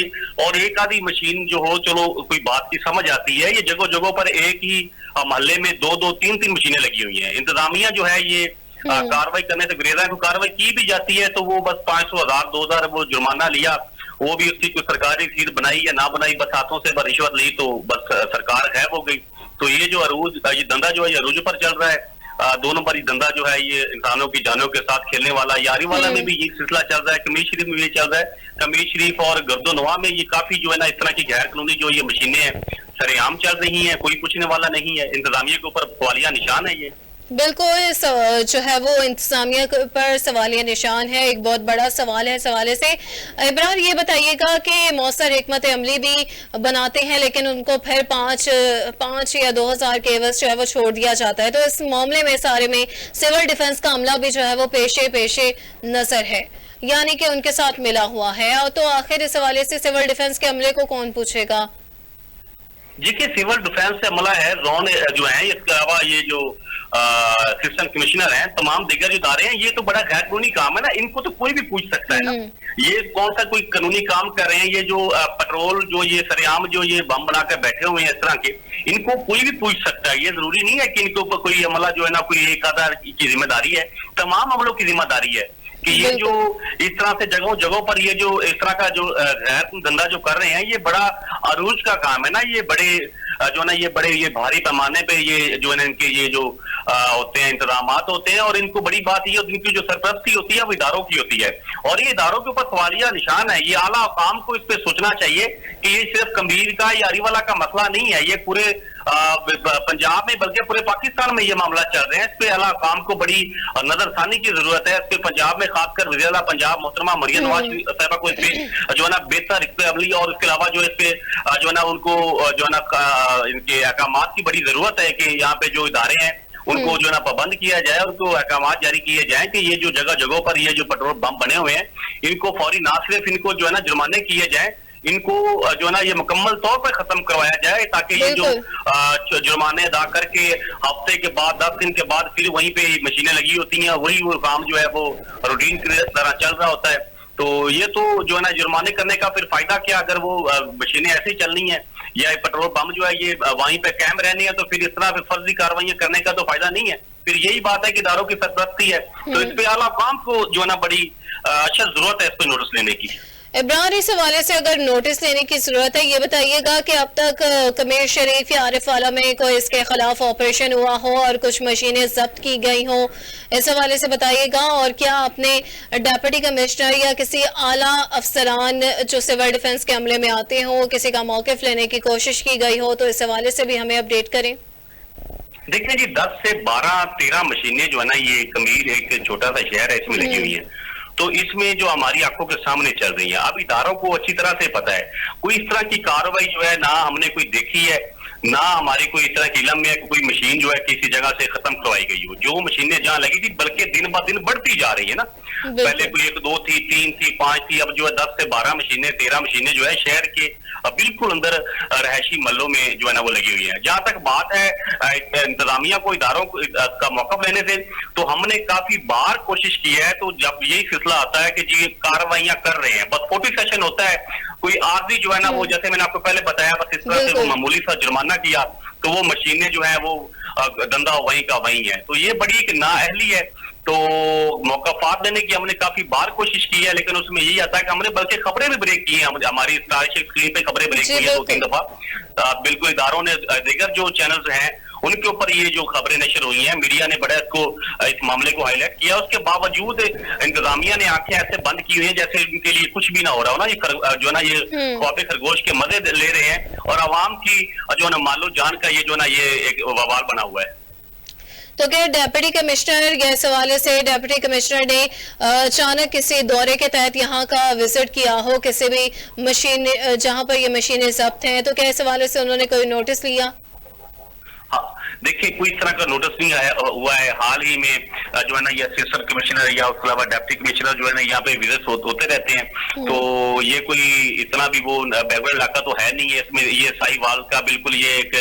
और एक आधी मशीन जो हो चलो कोई बात की समझ आती है। ये जगह जगहों पर एक ही मोहल्ले में दो तीन मशीनें लगी हुई हैं। इंतजामिया जो है ये कार्रवाई करने से गुरेजा है। तो कार्रवाई की भी जाती है तो वो बस 500, 1000, 2000 वो जुर्माना लिया, वो भी उसकी कोई सरकारी रसीद बनाई या ना बनाई, बस हाथों से रिश्वत ली तो बस सरकार गायब हो गई। तो ये जो अरूज ये धंधा जो है ये अरूज पर चल रहा है। 2 नंबर ये धंधा जो है ये इंसानों की जानों के साथ खेलने वाला, यारी वाला में भी ये सिलसिला चल रहा है, कमीज शरीफ में भी चल रहा है। कमीज शरीफ और गर्दोनवा में ये काफी जो है ना इस तरह की गैर कानूनी जो ये मशीनें हैं सरेआम चल रही हैं, कोई पूछने वाला नहीं है। इंतजामिया के ऊपर सवालिया निशान है ये। बिल्कुल जो है वो इंतजामिया पर सवालिया निशान है, एक बहुत बड़ा सवाल है। सवाले से इब्रार ये बताइएगा कि मौसर हिकमत अमली भी बनाते हैं लेकिन उनको फिर 5 या 2000 के एवज जो है वो छोड़ दिया जाता है। तो इस मामले में सारे में सिविल डिफेंस का अमला भी जो है वो पेशे नजर है, यानी कि उनके साथ मिला हुआ है। और तो आखिर इस हवाले से सिविल डिफेंस के अमले को कौन पूछेगा? जी कि सिविल डिफेंस से अमला है, जोन जो है, इसके अलावा ये जो असिस्टेंट कमिश्नर हैं, तमाम दिग्गज जो इदारे हैं, ये तो बड़ा गैर कानूनी काम है ना, इनको तो कोई भी पूछ सकता है ना। ये कौन सा कोई कानूनी काम कर रहे हैं? ये जो पेट्रोल जो ये सरेआम जो ये बम बनाकर बैठे हुए हैं इस तरह के, इनको कोई भी पूछ सकता है। ये जरूरी नहीं है कि इनके ऊपर कोई अमला जो है ना कोई एक आधा की जिम्मेदारी है, तमाम अमलों की जिम्मेदारी है कि ये जो इस तरह से जगहों पर ये जो इस तरह का जो गैर धंधा जो कर रहे हैं, ये बड़ा अरूज का काम है ना। ये बड़े जो ना ये भारी पैमाने पे ये जो है इनके ये जो होते हैं इंतजामात होते हैं और इनको बड़ी बात ये इनकी जो सरपरस्ती होती है वो इदारों की होती है और ये इदारों के ऊपर सवालिया निशान है। ये आला अकाम को इस पे सोचना चाहिए कि ये सिर्फ कबीर का या अरीवाला का मसला नहीं है, ये पूरे पंजाब में बल्कि पूरे पाकिस्तान में ये मामला चल रहे हैं। इस पे आला अकाम को बड़ी नजरसानी की जरूरत है। इस पे पंजाब में खासकर वज़ीर आला पंजाब मोहतरमा मरियम नवाज साहिबा को इस पे जो है ना बेहतर इस पे अमली और इसके अलावा जो इस पे जो है ना उनको जो है ना इनके अहकामात की बड़ी जरूरत है कि यहाँ पे जो इदारे हैं उनको जो है ना पाबंद किया जाए और उनको अहकामात जारी किए जाए कि ये जो जगहों पर ये जो पेट्रोल पंप बने हुए हैं इनको फौरी ना सिर्फ इनको जो है ना जुर्माने किए जाए, इनको जो है ना ये मुकम्मल तौर पर खत्म करवाया जाए ताकि ये जो जुर्माने अदा करके हफ्ते के बाद 10 दिन के बाद फिर वहीं पे मशीनें लगी होती हैं, वही वो काम जो है वो रूटीन की तरह चल रहा होता है। तो ये तो जो है ना जुर्माने करने का फिर फायदा क्या अगर वो मशीनें ऐसे ही चलनी है या पेट्रोल पंप जो है ये वहीं पे कायम रहनी है, तो फिर इस तरह फर्जी कार्रवाइयां करने का तो फायदा नहीं है। फिर यही बात है कि इदारों की सरपरस्ती है, तो इस पे आला काम को जो है ना बड़ी अच्छा जरूरत है इस पे नोटिस लेने की। इब्रार, इस हवाले से अगर नोटिस लेने की जरूरत है, ये बताइएगा कि अब तक कमीर शरीफ या आरिफ वाला में कोई इसके खिलाफ ऑपरेशन हुआ हो और कुछ मशीनें जब्त की गई हो, इस हवाले से बताइएगा। और क्या अपने डेप्यूटी कमिश्नर या किसी आला अफसरान जो सिविल डिफेंस के अमले में आते हो, किसी का मौक़िफ़ लेने की कोशिश की गई हो, तो इस हवाले से भी हमें अपडेट करें। देखिए जी, 10 से 12-13 मशीनें जो है ना ये कमीर एक छोटा सा शहर है इसमें लगी हुई है तो इसमें जो हमारी आंखों के सामने चल रही है, अब इदारों को अच्छी तरह से पता है कोई इस तरह की कार्रवाई जो है ना हमने कोई देखी है, ना हमारी कोई इस तरह की इल्म में कोई मशीन जो है किसी जगह से खत्म करवाई गई हो। जो मशीनें जहां लगी थी बल्कि दिन ब दिन बढ़ती जा रही है ना, पहले कोई 1 2 थी, 3 थी, 5 थी, अब जो है 10 से 12 मशीनें, 13 मशीनें जो है शहर के बिल्कुल अंदर रहायशी महलों में जो है ना वो लगी हुई है। जहां तक बात है इंतजामिया को, इदारों को का मौकफ लेने से, तो हमने काफी बार कोशिश की है। तो जब यही सिलसिला आता है कि जी कार्रवाइयां कर रहे हैं, बस फोटो सेशन होता है, कोई आर्जी जो है ना वो, जैसे मैंने आपको पहले बताया, बस इस तरह से वो मामूली सा जुर्माना किया तो वो मशीनें जो है वो धंधा वहीं का वहीं है। तो ये बड़ी एक नाअहली है। तो मौकाफात देने की हमने काफी बार कोशिश की है, लेकिन उसमें यही आता है कि हमने बल्कि खबरें भी ब्रेक की हैं, हमारी स्क्रीन पे खबरें ब्रेक की हैं 2-3 दफा। बिल्कुल इदारों ने, दीगर जो चैनल्स हैं उनके ऊपर ये जो खबरें नशर हुई हैं, मीडिया ने बड़ा इसको इस मामले को हाईलाइट किया। उसके बावजूद इंतजामिया ने आंखें ऐसे बंद की हुई है जैसे इनके लिए कुछ भी ना हो रहा हो ना। ये जो है ना ये ख्वाब खरगोश के मजे ले रहे हैं और आवाम की जो है ना मालो जान का ये जो ना ये एक वबाल बना हुआ है। तो क्या डेप्यूटी कमिश्नर या इस हवाले से डेप्यूटी कमिश्नर ने अचानक किसी दौरे के तहत यहाँ का विजिट किया हो, किसी भी मशीन जहाँ पर ये मशीनें जब्त हैं, तो क्या इस हवाले से उन्होंने कोई नोटिस लिया? हाँ, देखिए कोई इस तरह का नोटिस नहीं हुआ है। हाल ही में जो है ना ये असिस्टेंट कमिश्नर या उसके अलावा डिप्टी कमिश्नर जो है ना यहाँ पे विजिट होते रहते हैं। तो ये कोई इतना भी वो बैकवर्ड इलाका तो है नहीं है। इसमें ये साहिवाल का बिल्कुल ये एक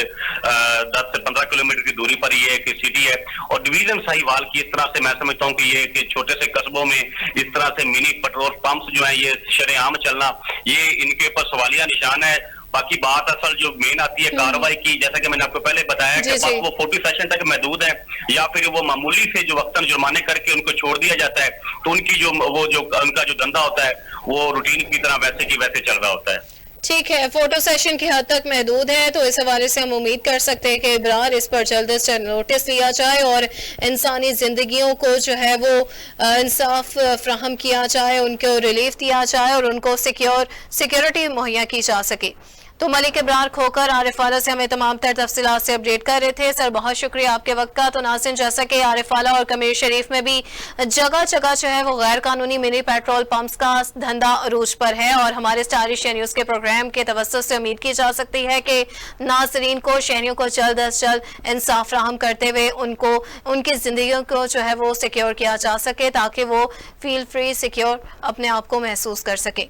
10 से 15 किलोमीटर की दूरी पर ये एक सिटी है और डिवीजन साहिवाल की इस तरह से मैं समझता हूँ कि ये एक छोटे से कस्बों में इस तरह से मिनी पेट्रोल पंप्स जो है ये शरेआम चलना, ये इनके ऊपर सवालिया निशान है। बाकी बात असल जो मेन आती है कार्रवाई की, जैसा कि मैंने आपको पहले बताया कि बस वो 40 सेशन तक महदूद है या फिर वो मामूली से जो वक्तन जुर्माने करके उनको छोड़ दिया जाता है, तो उनकी जो वो जो उनका जो धंधा होता है वो रूटीन की तरह वैसे की वैसे चल रहा होता है। ठीक है, फोटो सेशन की हद तक महदूद है, तो इस हवाले से हम उम्मीद कर सकते हैं कि इब्रार इस पर जल्द से जल्द नोटिस लिया जाए और इंसानी जिंदगियों को जो है वो इंसाफ फ्राहम किया जाए, उनको रिलीफ दिया जाए और उनको सिक्योरिटी मुहैया की जा सके। तो मलिक इब्रार खोकर आरिफ आला से हमें तमाम तर तफसीलात से अपडेट कर रहे थे। सर बहुत शुक्रिया आपके वक्त का। तो नाज़रीन, जैसा कि आरिफ आला और कमीर शरीफ में भी जगह जगह जो है वो गैर कानूनी मिनी पेट्रोल पंप्स का धंधा अरूज पर है और हमारे स्टार एशिया न्यूज़ के प्रोग्राम के तवज्जुह से उम्मीद की जा सकती है कि नाज़रीन को, शहरियों को जल्द अज जल्द इंसाफ फ्राहम करते हुए उनको उनकी ज़िंदगियों को जो है वो सिक्योर किया जा सके ताकि वो फील फ्री सिक्योर अपने आप को महसूस कर सके।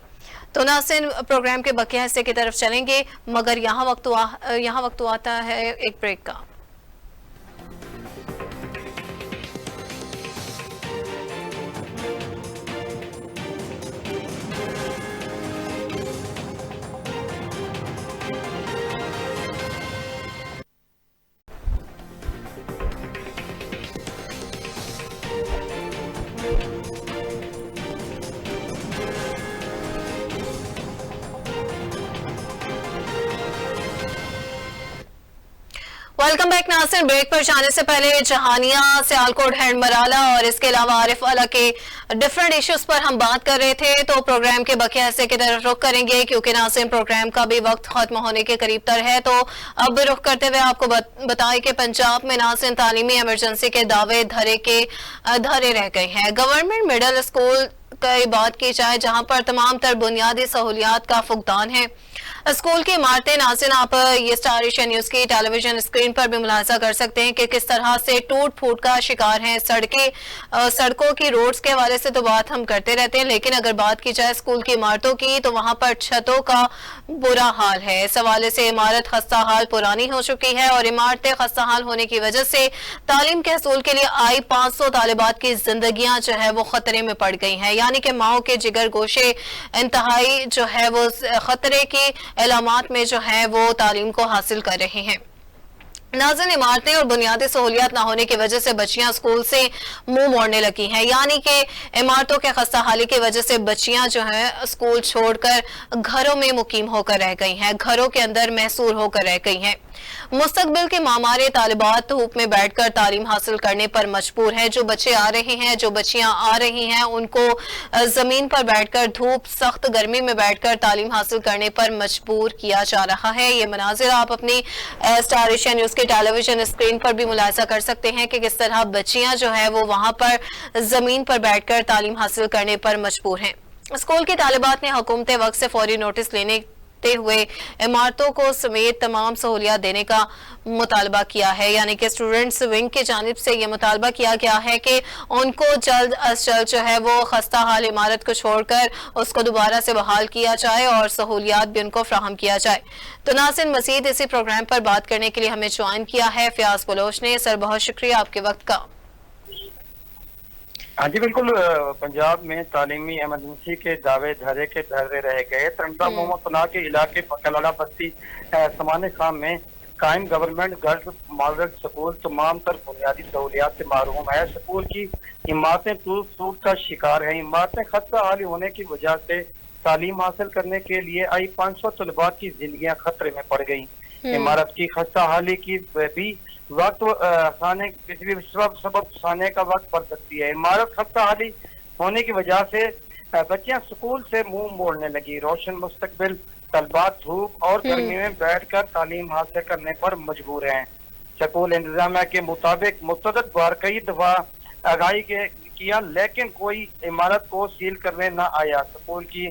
तो नाज़रीन, प्रोग्राम के बकिया हिस्से की तरफ चलेंगे, मगर यहाँ वक्त आता है एक ब्रेक का। वेलकम बैक नाज़रीन। ब्रेक पर जाने से पहले जहानिया, सियालकोट, हैंडमराला और इसके अलावा आरिफ आला के डिफरेंट इश्यूज पर हम बात कर रहे थे। तो प्रोग्राम के बकिया हिस्से की तरफ रुख करेंगे क्योंकि नाज़रीन प्रोग्राम का भी वक्त खत्म होने के करीब तर है। तो अब रुख करते हुए आपको बताएं कि पंजाब में नाज़रीन तालीमी इमरजेंसी के दावे धरे रह गए हैं। गवर्नमेंट मिडिल स्कूल की बात की जाए जहां पर तमाम तर बुनियादी सहूलियात का फुकदान है। स्कूल की इमारतें, नाज़रीन आप ये स्टार एशिया न्यूज़ की टेलीविजन स्क्रीन पर भी मुलाजा कर सकते हैं कि किस तरह से टूट फूट का शिकार हैं सड़कों की, रोड्स के हवाले से तो बात हम करते रहते हैं, लेकिन अगर बात की जाए स्कूल की इमारतों की तो वहां पर छतों का बुरा हाल है। इस हवाले से इमारत खस्ता हाल पुरानी हो चुकी है और इमारतें खस्ता हाल होने की वजह से तालीम के हसूल के लिए आई 500 तालिबात की जिंदगियां जो है वो खतरे में पड़ गई हैं, यानी कि माओ के जिगर गोशे इंतहाई जो है वो खतरे की इलामात में जो है वो तालीम को हासिल कर रहे हैं। नाज़रीन, इमारतें और बुनियादी सहूलियात ना होने की वजह से बच्चियां स्कूल से मुंह मोड़ने लगी हैं, यानी कि इमारतों के खस्ता हाली की वजह से बच्चियां जो हैं स्कूल छोड़कर घरों में मुकीम होकर रह गई हैं, घरों के अंदर महसूर होकर रह गई हैं। मुस्तकबिल के मामारे तालिबात धूप में बैठकर तालीम हासिल करने पर मजबूर हैं। जो बच्चे आ रहे हैं, जो बच्चियां आ रही हैं, उनको जमीन पर बैठकर धूप सख्त गर्मी में बैठकर तालीम हासिल करने पर मजबूर किया जा रहा है। ये मनाजिर आप अपनी स्टार एशिया न्यूज़ के टेलीविजन स्क्रीन पर भी मुलाहिजा कर सकते हैं कि किस तरह बच्चियां जो है वो वहां पर जमीन पर बैठकर तालीम हासिल करने पर मजबूर हैं। स्कूल की तालिबात ने हुकूमत वक्त से फौरी नोटिस लेने हुए इमारतों को समेत तमाम सहूलियात देने का मुतालबा किया है। यानी कि स्टूडेंट्स विंग की जानिब से यह मुतालबा किया गया है कि उनको जल्द अज जल्द जो है वो खस्ता हाल इमारत को छोड़कर उसको दोबारा से बहाल किया जाए और सहूलियात भी उनको फ्राहम किया जाए। तो नाज़रीन, मजीद इसी प्रोग्राम पर बात करने के लिए हमें ज्वाइन किया है फयाज बलोच ने। सर, बहुत शुक्रिया आपके वक्त का। हाँ जी बिल्कुल, पंजाब में तालीमी एमरजेंसी के दावे धरे के धरे रह गए। तरंगा मोहम्मद पनाह के इलाके कलाला बस्ती समाने खाम में कायम गवर्नमेंट गर्ल्स मॉडल स्कूल तमाम तर बुनियादी सहूलियात से महरूम है। स्कूल की इमारतें टूट का शिकार है। इमारतें खस्ता हाली होने की वजह से तालीम हासिल करने के लिए आई 500 तलबात की जिंदगियां खतरे में पड़ गई। इमारत की खस्ता हाली की भी वक्त खाने किसी भी सबब खाने का वक्त पड़ सकती है। इमारत खस्ता हाली होने की वजह से बच्चियां स्कूल से मुंह मोड़ने लगी। रोशन मुस्तकबिल तलबात धूप और गर्मी में बैठकर तालीम हासिल करने पर मजबूर हैं। स्कूल इंतजामिया के मुताबिक मुतअद्दिद बार कई दफा आगाही किया, लेकिन कोई इमारत को सील करने न आया। स्कूल की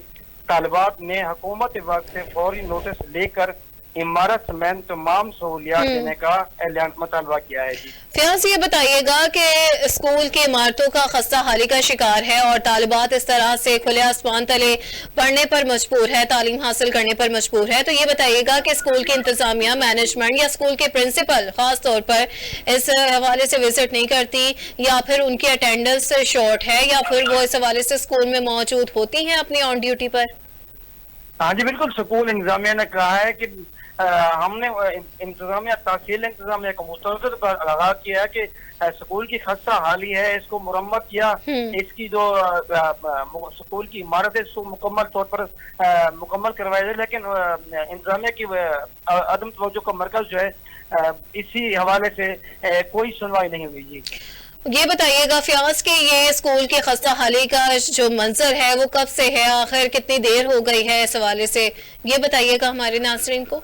तालिबात ने हुकूमत वक्त से फौरी नोटिस लेकर इमारत समेत तमाम सहूलियात देने का ऐलान मुतालबा किया है। जी फयाज, ये बताइएगा कि स्कूल की इमारतों का खस्ता हाली का शिकार है और तालिबात इस तरह से खुले आसमान तले पढ़ने पर मजबूर है, तालीम हासिल करने पर मजबूर है, तो ये बताइएगा कि स्कूल की इंतजामिया, मैनेजमेंट या स्कूल के प्रिंसिपल खास तौर पर इस हवाले से विजिट नहीं करती, या फिर उनकी अटेंडेंस शॉर्ट है, या फिर वो इस हवाले से स्कूल में मौजूद होती हैं अपनी ऑन ड्यूटी पर? हाँ जी बिल्कुल, स्कूल इंतजामिया ने कहा है कि हमने इंतजामिया तहसील इंतजामिया को मुस्तरद पर आगाह किया है कि स्कूल की खस्ता हाली है, इसको मुरम्मत किया, इसकी जो स्कूल की इमारत है इसको मुकम्मल तौर पर मुकम्मल करवाया जाए। लेकिन इंतजामिया की अदम तवज्जो का मरकज जो है इसी हवाले से कोई सुनवाई नहीं हुई। जी ये बताइएगा फयाज कि ये स्कूल के खस्ता हाली का जो मंजर है वो कब से है, आखिर कितनी देर हो गई है इस हवाले से, ये बताइएगा हमारे नाज़रीन को।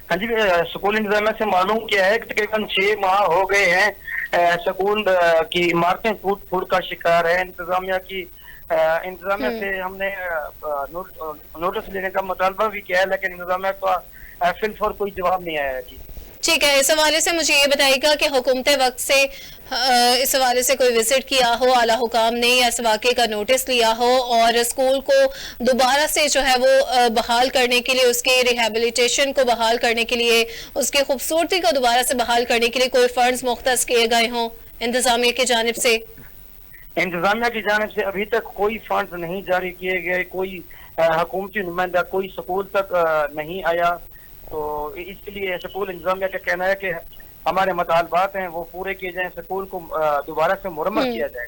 हाँ जी, स्कूल इंतजामिया से मालूम किया है कि तकरीबन 6 माह हो गए हैं स्कूल की इमारतें टूट फूट का शिकार है। इंतजामिया से हमने नोटिस लेने का मुतालबा भी किया है, लेकिन इंतजामिया का फिलहाल कोई जवाब नहीं आया। जी ठीक है, इस हवाले से मुझे ये बताइएगा कि हुकूमत वक्त से इस हवाले से कोई विजिट किया हो आला हुकाम ने, या इस वाक़े का नोटिस लिया हो और स्कूल को दोबारा से जो है वो बहाल करने के लिए, उसके रिहेबिलिटेशन को बहाल करने के लिए, उसकी खूबसूरती को दोबारा से बहाल करने के लिए कोई फंड्स मुख्तस किए गए हों इंतजामिया की जानिब से? इंतजामिया की जानिब से अभी तक कोई फंड्स नहीं जारी किए गए, कोई हुकूमती नुमाइंदा कोई स्कूल तक नहीं आया। तो इसलिए स्कूल इंतजामिया का कहना है कि हमारे मुतालबात हैं वो पूरे किए जाएं, स्कूल को दोबारा से मुरम्मत किया जाए।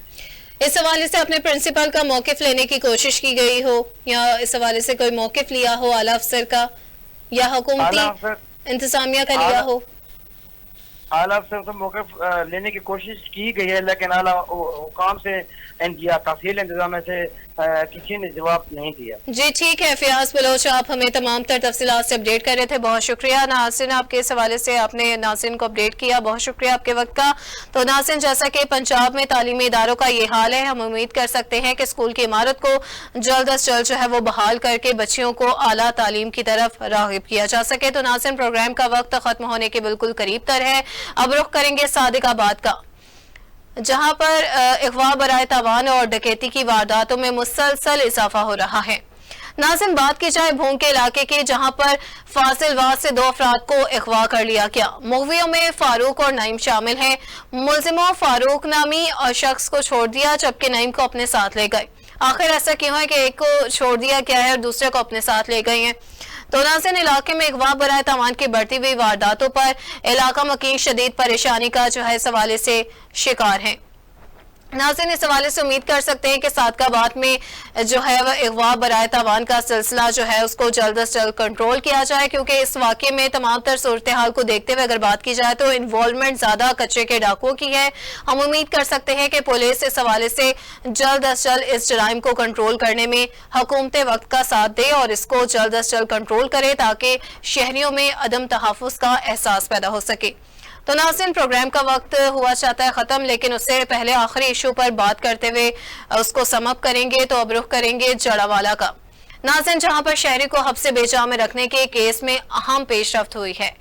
इस हवाले से अपने प्रिंसिपल का मौकिफ लेने की कोशिश की गई हो, या इस हवाले से कोई मौकिफ लिया हो आला अफसर का या हुकूमती इंतजामिया का लिया हो? आला अफसर से मौकिफ लेने की कोशिश की गई है, लेकिन आला हुकाम से या तहसील इंतजामिया से किसी ने जवाब नहीं दिया। जी ठीक है फयाज बलोच, आप हमें तमाम तर तफसीलात से अपडेट कर रहे थे, बहुत शुक्रिया। नाज़रीन, आपके इस हवाले से आपने नाज़रीन को अपडेट किया, बहुत शुक्रिया आपके वक्त का। तो नाज़रीन, जैसा कि पंजाब में तालीमी इदारों का ये हाल है, हम उम्मीद कर सकते हैं कि स्कूल की इमारत को जल्द अज जल्द जो है वो बहाल करके बच्चियों को आला तालीम की तरफ राग़िब किया जा सके। तो नाज़रीन, प्रोग्राम का वक्त खत्म होने के बिल्कुल करीब तर है। अब रुख करेंगे सादिकाबाद का, जहां पर अगवा बराए तावान और डकैती की वारदातों में मुसलसल इजाफा हो रहा है। नाज़रीन, बात की जाए भूंग के इलाके की, जहां पर फासिलवाद से 2 अफराद को अगवा कर लिया गया। मुग़वियों में फारूक और नईम शामिल हैं। मुलजिमों फारूक नामी और शख्स को छोड़ दिया, जबकि नईम को अपने साथ ले गए। आखिर ऐसा क्यों है कि एक को छोड़ दिया गया है और दूसरे को अपने साथ ले गए हैं? तो नाज़रीन, इलाके में अगवा बराए तावान की बढ़ती हुई वारदातों पर इलाका मकीन शदीद परेशानी का जो है इस हवाले से शिकार है। नाज़रीन, इस हवाले से उम्मीद कर सकते हैं कि सादकाबाद में जो है वह अगवा बराए तावान का सिलसिला जो है उसको जल्द अज जल्द कंट्रोल किया जाए, क्योंकि इस वाक़े में तमाम तर सूरत हाल को देखते हुए अगर बात की जाए तो इन्वॉल्वमेंट ज़्यादा कच्चे के डाकुओं की है। हम उम्मीद कर सकते हैं कि पुलिस इस हवाले से जल्द अज जल्द इस जराइम को कंट्रोल करने में हुकूमत वक्त का साथ दे और इसको जल्द अज जल्द कंट्रोल करे ताकि शहरियों में अदम तहफ़्फ़ुज़ का एहसास पैदा हो सके। तो नाज़रीन, प्रोग्राम का वक्त हुआ चाहता है ख़त्म, लेकिन उससे पहले आखिरी इशू पर बात करते हुए उसको समअप करेंगे। तो अब रुख करेंगे जड़ावाला का। नाज़रीन, जहां पर शहरी को हब्से बेजा में रखने के केस में अहम पेशरफ्त हुई है।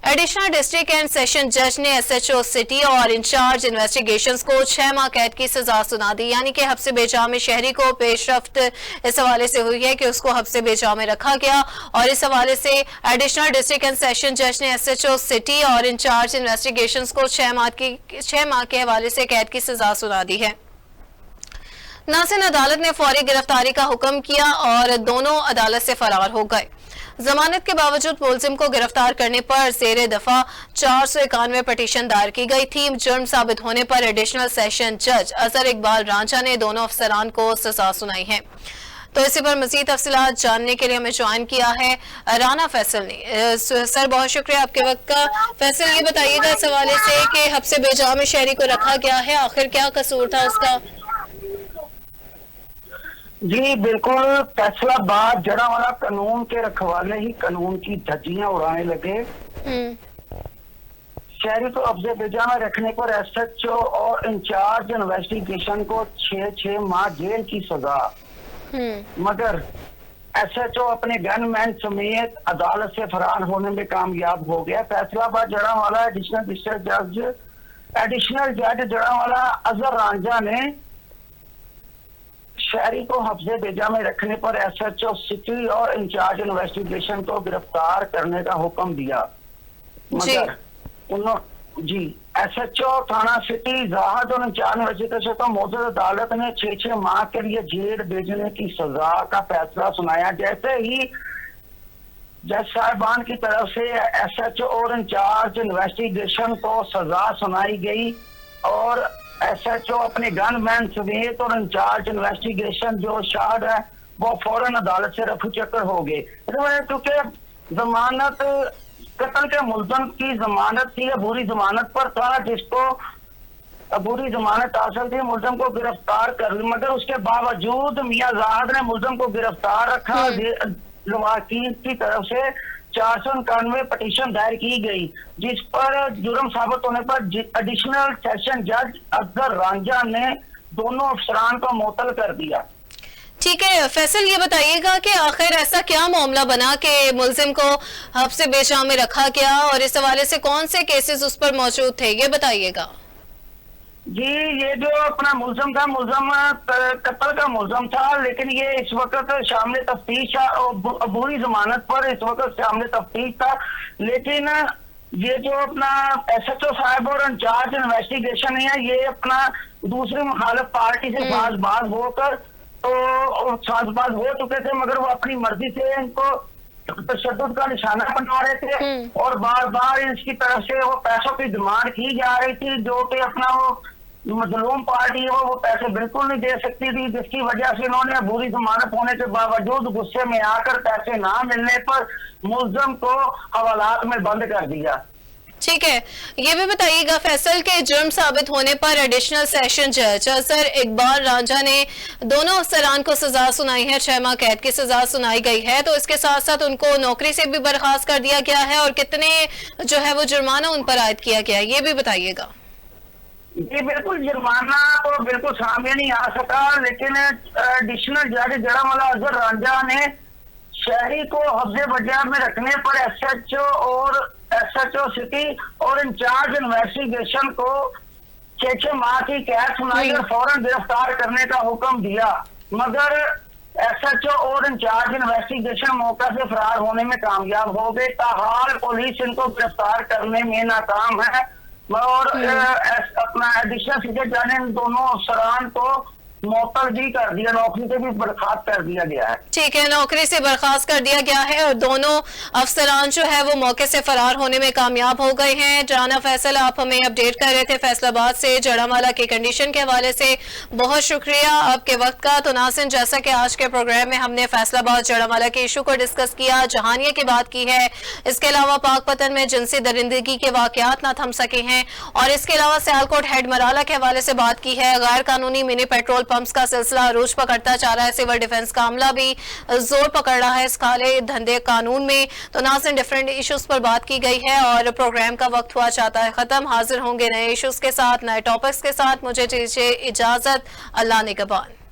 एडिशनल डिस्ट्रिक्ट एंड सेशन जज ने SHO सिटी और इंचार्ज इन्वेस्टिगेशंस को 6 माह कैद की सजा सुना दी, यानी कि हब्से बेजा में शहरी को पेशरफ्त इस हवाले से हुई है कि उसको हब्से बेजा में रखा गया और इस हवाले से एडिशनल डिस्ट्रिक्ट एंड सेशन जज ने SHO सिटी और इंचार्ज इन्वेस्टिगेशंस को 6 माह के हवाले से कैद की सजा सुना दी है। नाज़रीन, अदालत ने फौरी गिरफ्तारी का हुक्म किया और दोनों अदालत से फरार हो गए। जमानत के बावजूद मुलजिम को गिरफ्तार करने पर जेर दफा 491 पटिशन दायर की गई थी। जुर्म साबित होने पर एडिशनल सेशन जज अजहर इकबाल रांझा ने दोनों अफसरान को सजा सुनाई है। तो इसी पर मजीद तफसीलात जानने के लिए हमें ज्वाइन किया है राना फैसल ने। सर, बहुत शुक्रिया आपके वक्त का। फैसल, ये बताइएगा इस हवाले से कि हब्से बेजा में शहरी को रखा गया है, आखिर क्या कसूर था उसका? जी बिल्कुल, फैसलाबाद जड़ावाला कानून के रखवाले ही कानून की धज्जियां उड़ाने लगे। शहरी को अब्जे बेजा में रखने पर SHO और इंचार्ज इन्वेस्टिगेशन को 6 माह जेल की सजा, मगर SHO अपने गनमैन समेत अदालत से फरार होने में कामयाब हो गया। फैसलाबाद जड़ावाला एडिशनल जज जड़ावाला अजहर रांझा ने शहरी को हफ्ते बेजा में रखने पर SHO सिटी और इंचार्ज इन्वेस्टिगेशन को गिरफ्तार करने का हुक्म दिया, मगर SHO थाना सिटी जाहद और इंचार्ज इन्वेस्टिगेशन को मौजूद अदालत ने 6 माह के लिए जेल भेजने की सजा का फैसला सुनाया। जैसे ही जज साहिबान की तरफ से SHO और इंचार्ज इन्वेस्टिगेशन को सजा सुनाई गई और SHO अपने गनमैन समेत और इंचार्ज इन्वेस्टिगेशन जो शाद है वो फौरन अदालत से रफू चक्कर हो गए, क्योंकि जमानत कत्ल के मुलजम की जमानत थी, अबूरी जमानत पर था, जिसको अबूरी जमानत हासिल थी, मुलजम को गिरफ्तार कर ली, मगर उसके बावजूद मियां जाहिद ने मुलजम को गिरफ्तार रखा। वकील की तरफ से 491 पटिशन दायर की गई, जिस पर जुर्म साबित होने पर एडिशनल सेशन जज अजहर रांझा ने दोनों अफसरान को मुअत्तल कर दिया। ठीक है फैसल, ये बताइएगा कि आखिर ऐसा क्या मामला बना कि मुलजिम को हब्से बेजा में रखा गया और इस हवाले से कौन से केसेस उस पर मौजूद थे, ये बताइएगा। जी, ये जो अपना मुलजम था, मुलजम कत्ल का मुलजम था, लेकिन ये इस वक्त शामिल तफ्तीश अबूरी जमानत पर इस वक्त शामिल तफ्तीश था। लेकिन ये जो अपना SHO साहब और इंचार्ज इन्वेस्टिगेशन है, ये अपना दूसरी मुखालिफ पार्टी से साजबाज होकर साजबाज हो चुके थे, मगर वो अपनी मर्जी से इनको तशद्दुद का निशाना बना रहे थे और बार बार इसकी तरफ से वो पैसों की डिमांड की जा रही थी, जो कि अपना वो मजलूम पार्टी है वो पैसे बिल्कुल नहीं दे सकती थी, जिसकी वजह से इन्होंने अबूरी जमानत होने के बावजूद गुस्से में आकर पैसे ना मिलने पर मुलजम को हवालात में बंद कर दिया। ठीक है, ये भी बताइएगा फैसल के जुर्म साबित होने पर एडिशनल सेशन जज अजहर इकबाल रांझा ने दोनों अफसरान को सजा सुनाई है, 6 माह कैद की सजा सुनाई गई है। तो इसके साथ साथ उनको नौकरी से भी बर्खास्त कर दिया गया है और कितने जो है वो जुर्माना उन पर आयद किया गया है, ये भी बताइएगा। जी बिल्कुल, जुर्माना तो बिल्कुल सामने नहीं आ सका, लेकिन एडिशनल जज जड़ावाला अजहर रांझा ने शहरी को हफ्ते बेजा में रखने पर SHO सिटी और इंचार्ज इन्वेस्टिगेशन को 6 माह की कैद सुनाई और फौरन गिरफ्तार करने का हुक्म दिया, मगर SHO और इंचार्ज इन्वेस्टिगेशन मौका से फरार होने में कामयाब हो गए। ताहाल पुलिस इनको गिरफ्तार करने में नाकाम है और अपना एडिशनल सीजन जज ने दोनों अफसरान को मुअत्तल कर दिया, नौकरी से भी बर्खास्त कर दिया गया है। ठीक है, नौकरी से बर्खास्त कर दिया गया है और दोनों अफसरान जो है वो मौके से फरार होने में कामयाब हो गए हैं। राना फैसल, आप हमें अपडेट कर रहे थे फैसलाबाद से जड़ामाला की कंडीशन के हवाले से, बहुत शुक्रिया आपके वक्त का। तो नाज़रीन, जैसा कि आज के प्रोग्राम में हमने फैसलाबाद जड़ामाला के इशू को डिस्कस किया, जहानिया की बात की है, इसके अलावा पाकपतन में जिनसी दरिंदगी के वाकयात ना थम सके हैं, और इसके अलावा सियालकोट हेड मराला के हवाले से बात की है। गैर कानूनी मिनी पेट्रोल पंप्स का सिलसिला अरूज पकड़ता जा रहा है, सिविल डिफेंस का अमला भी जोर पकड़ रहा है इस काले धंधे कानून में। तो नाज़रीन, डिफरेंट इश्यूज पर बात की गई है और प्रोग्राम का वक्त हुआ चाहता है खत्म। हाजिर होंगे नए इश्यूज के साथ, नए टॉपिक्स के साथ। मुझे दीजिए इजाजत, अल्लाह निगहबान।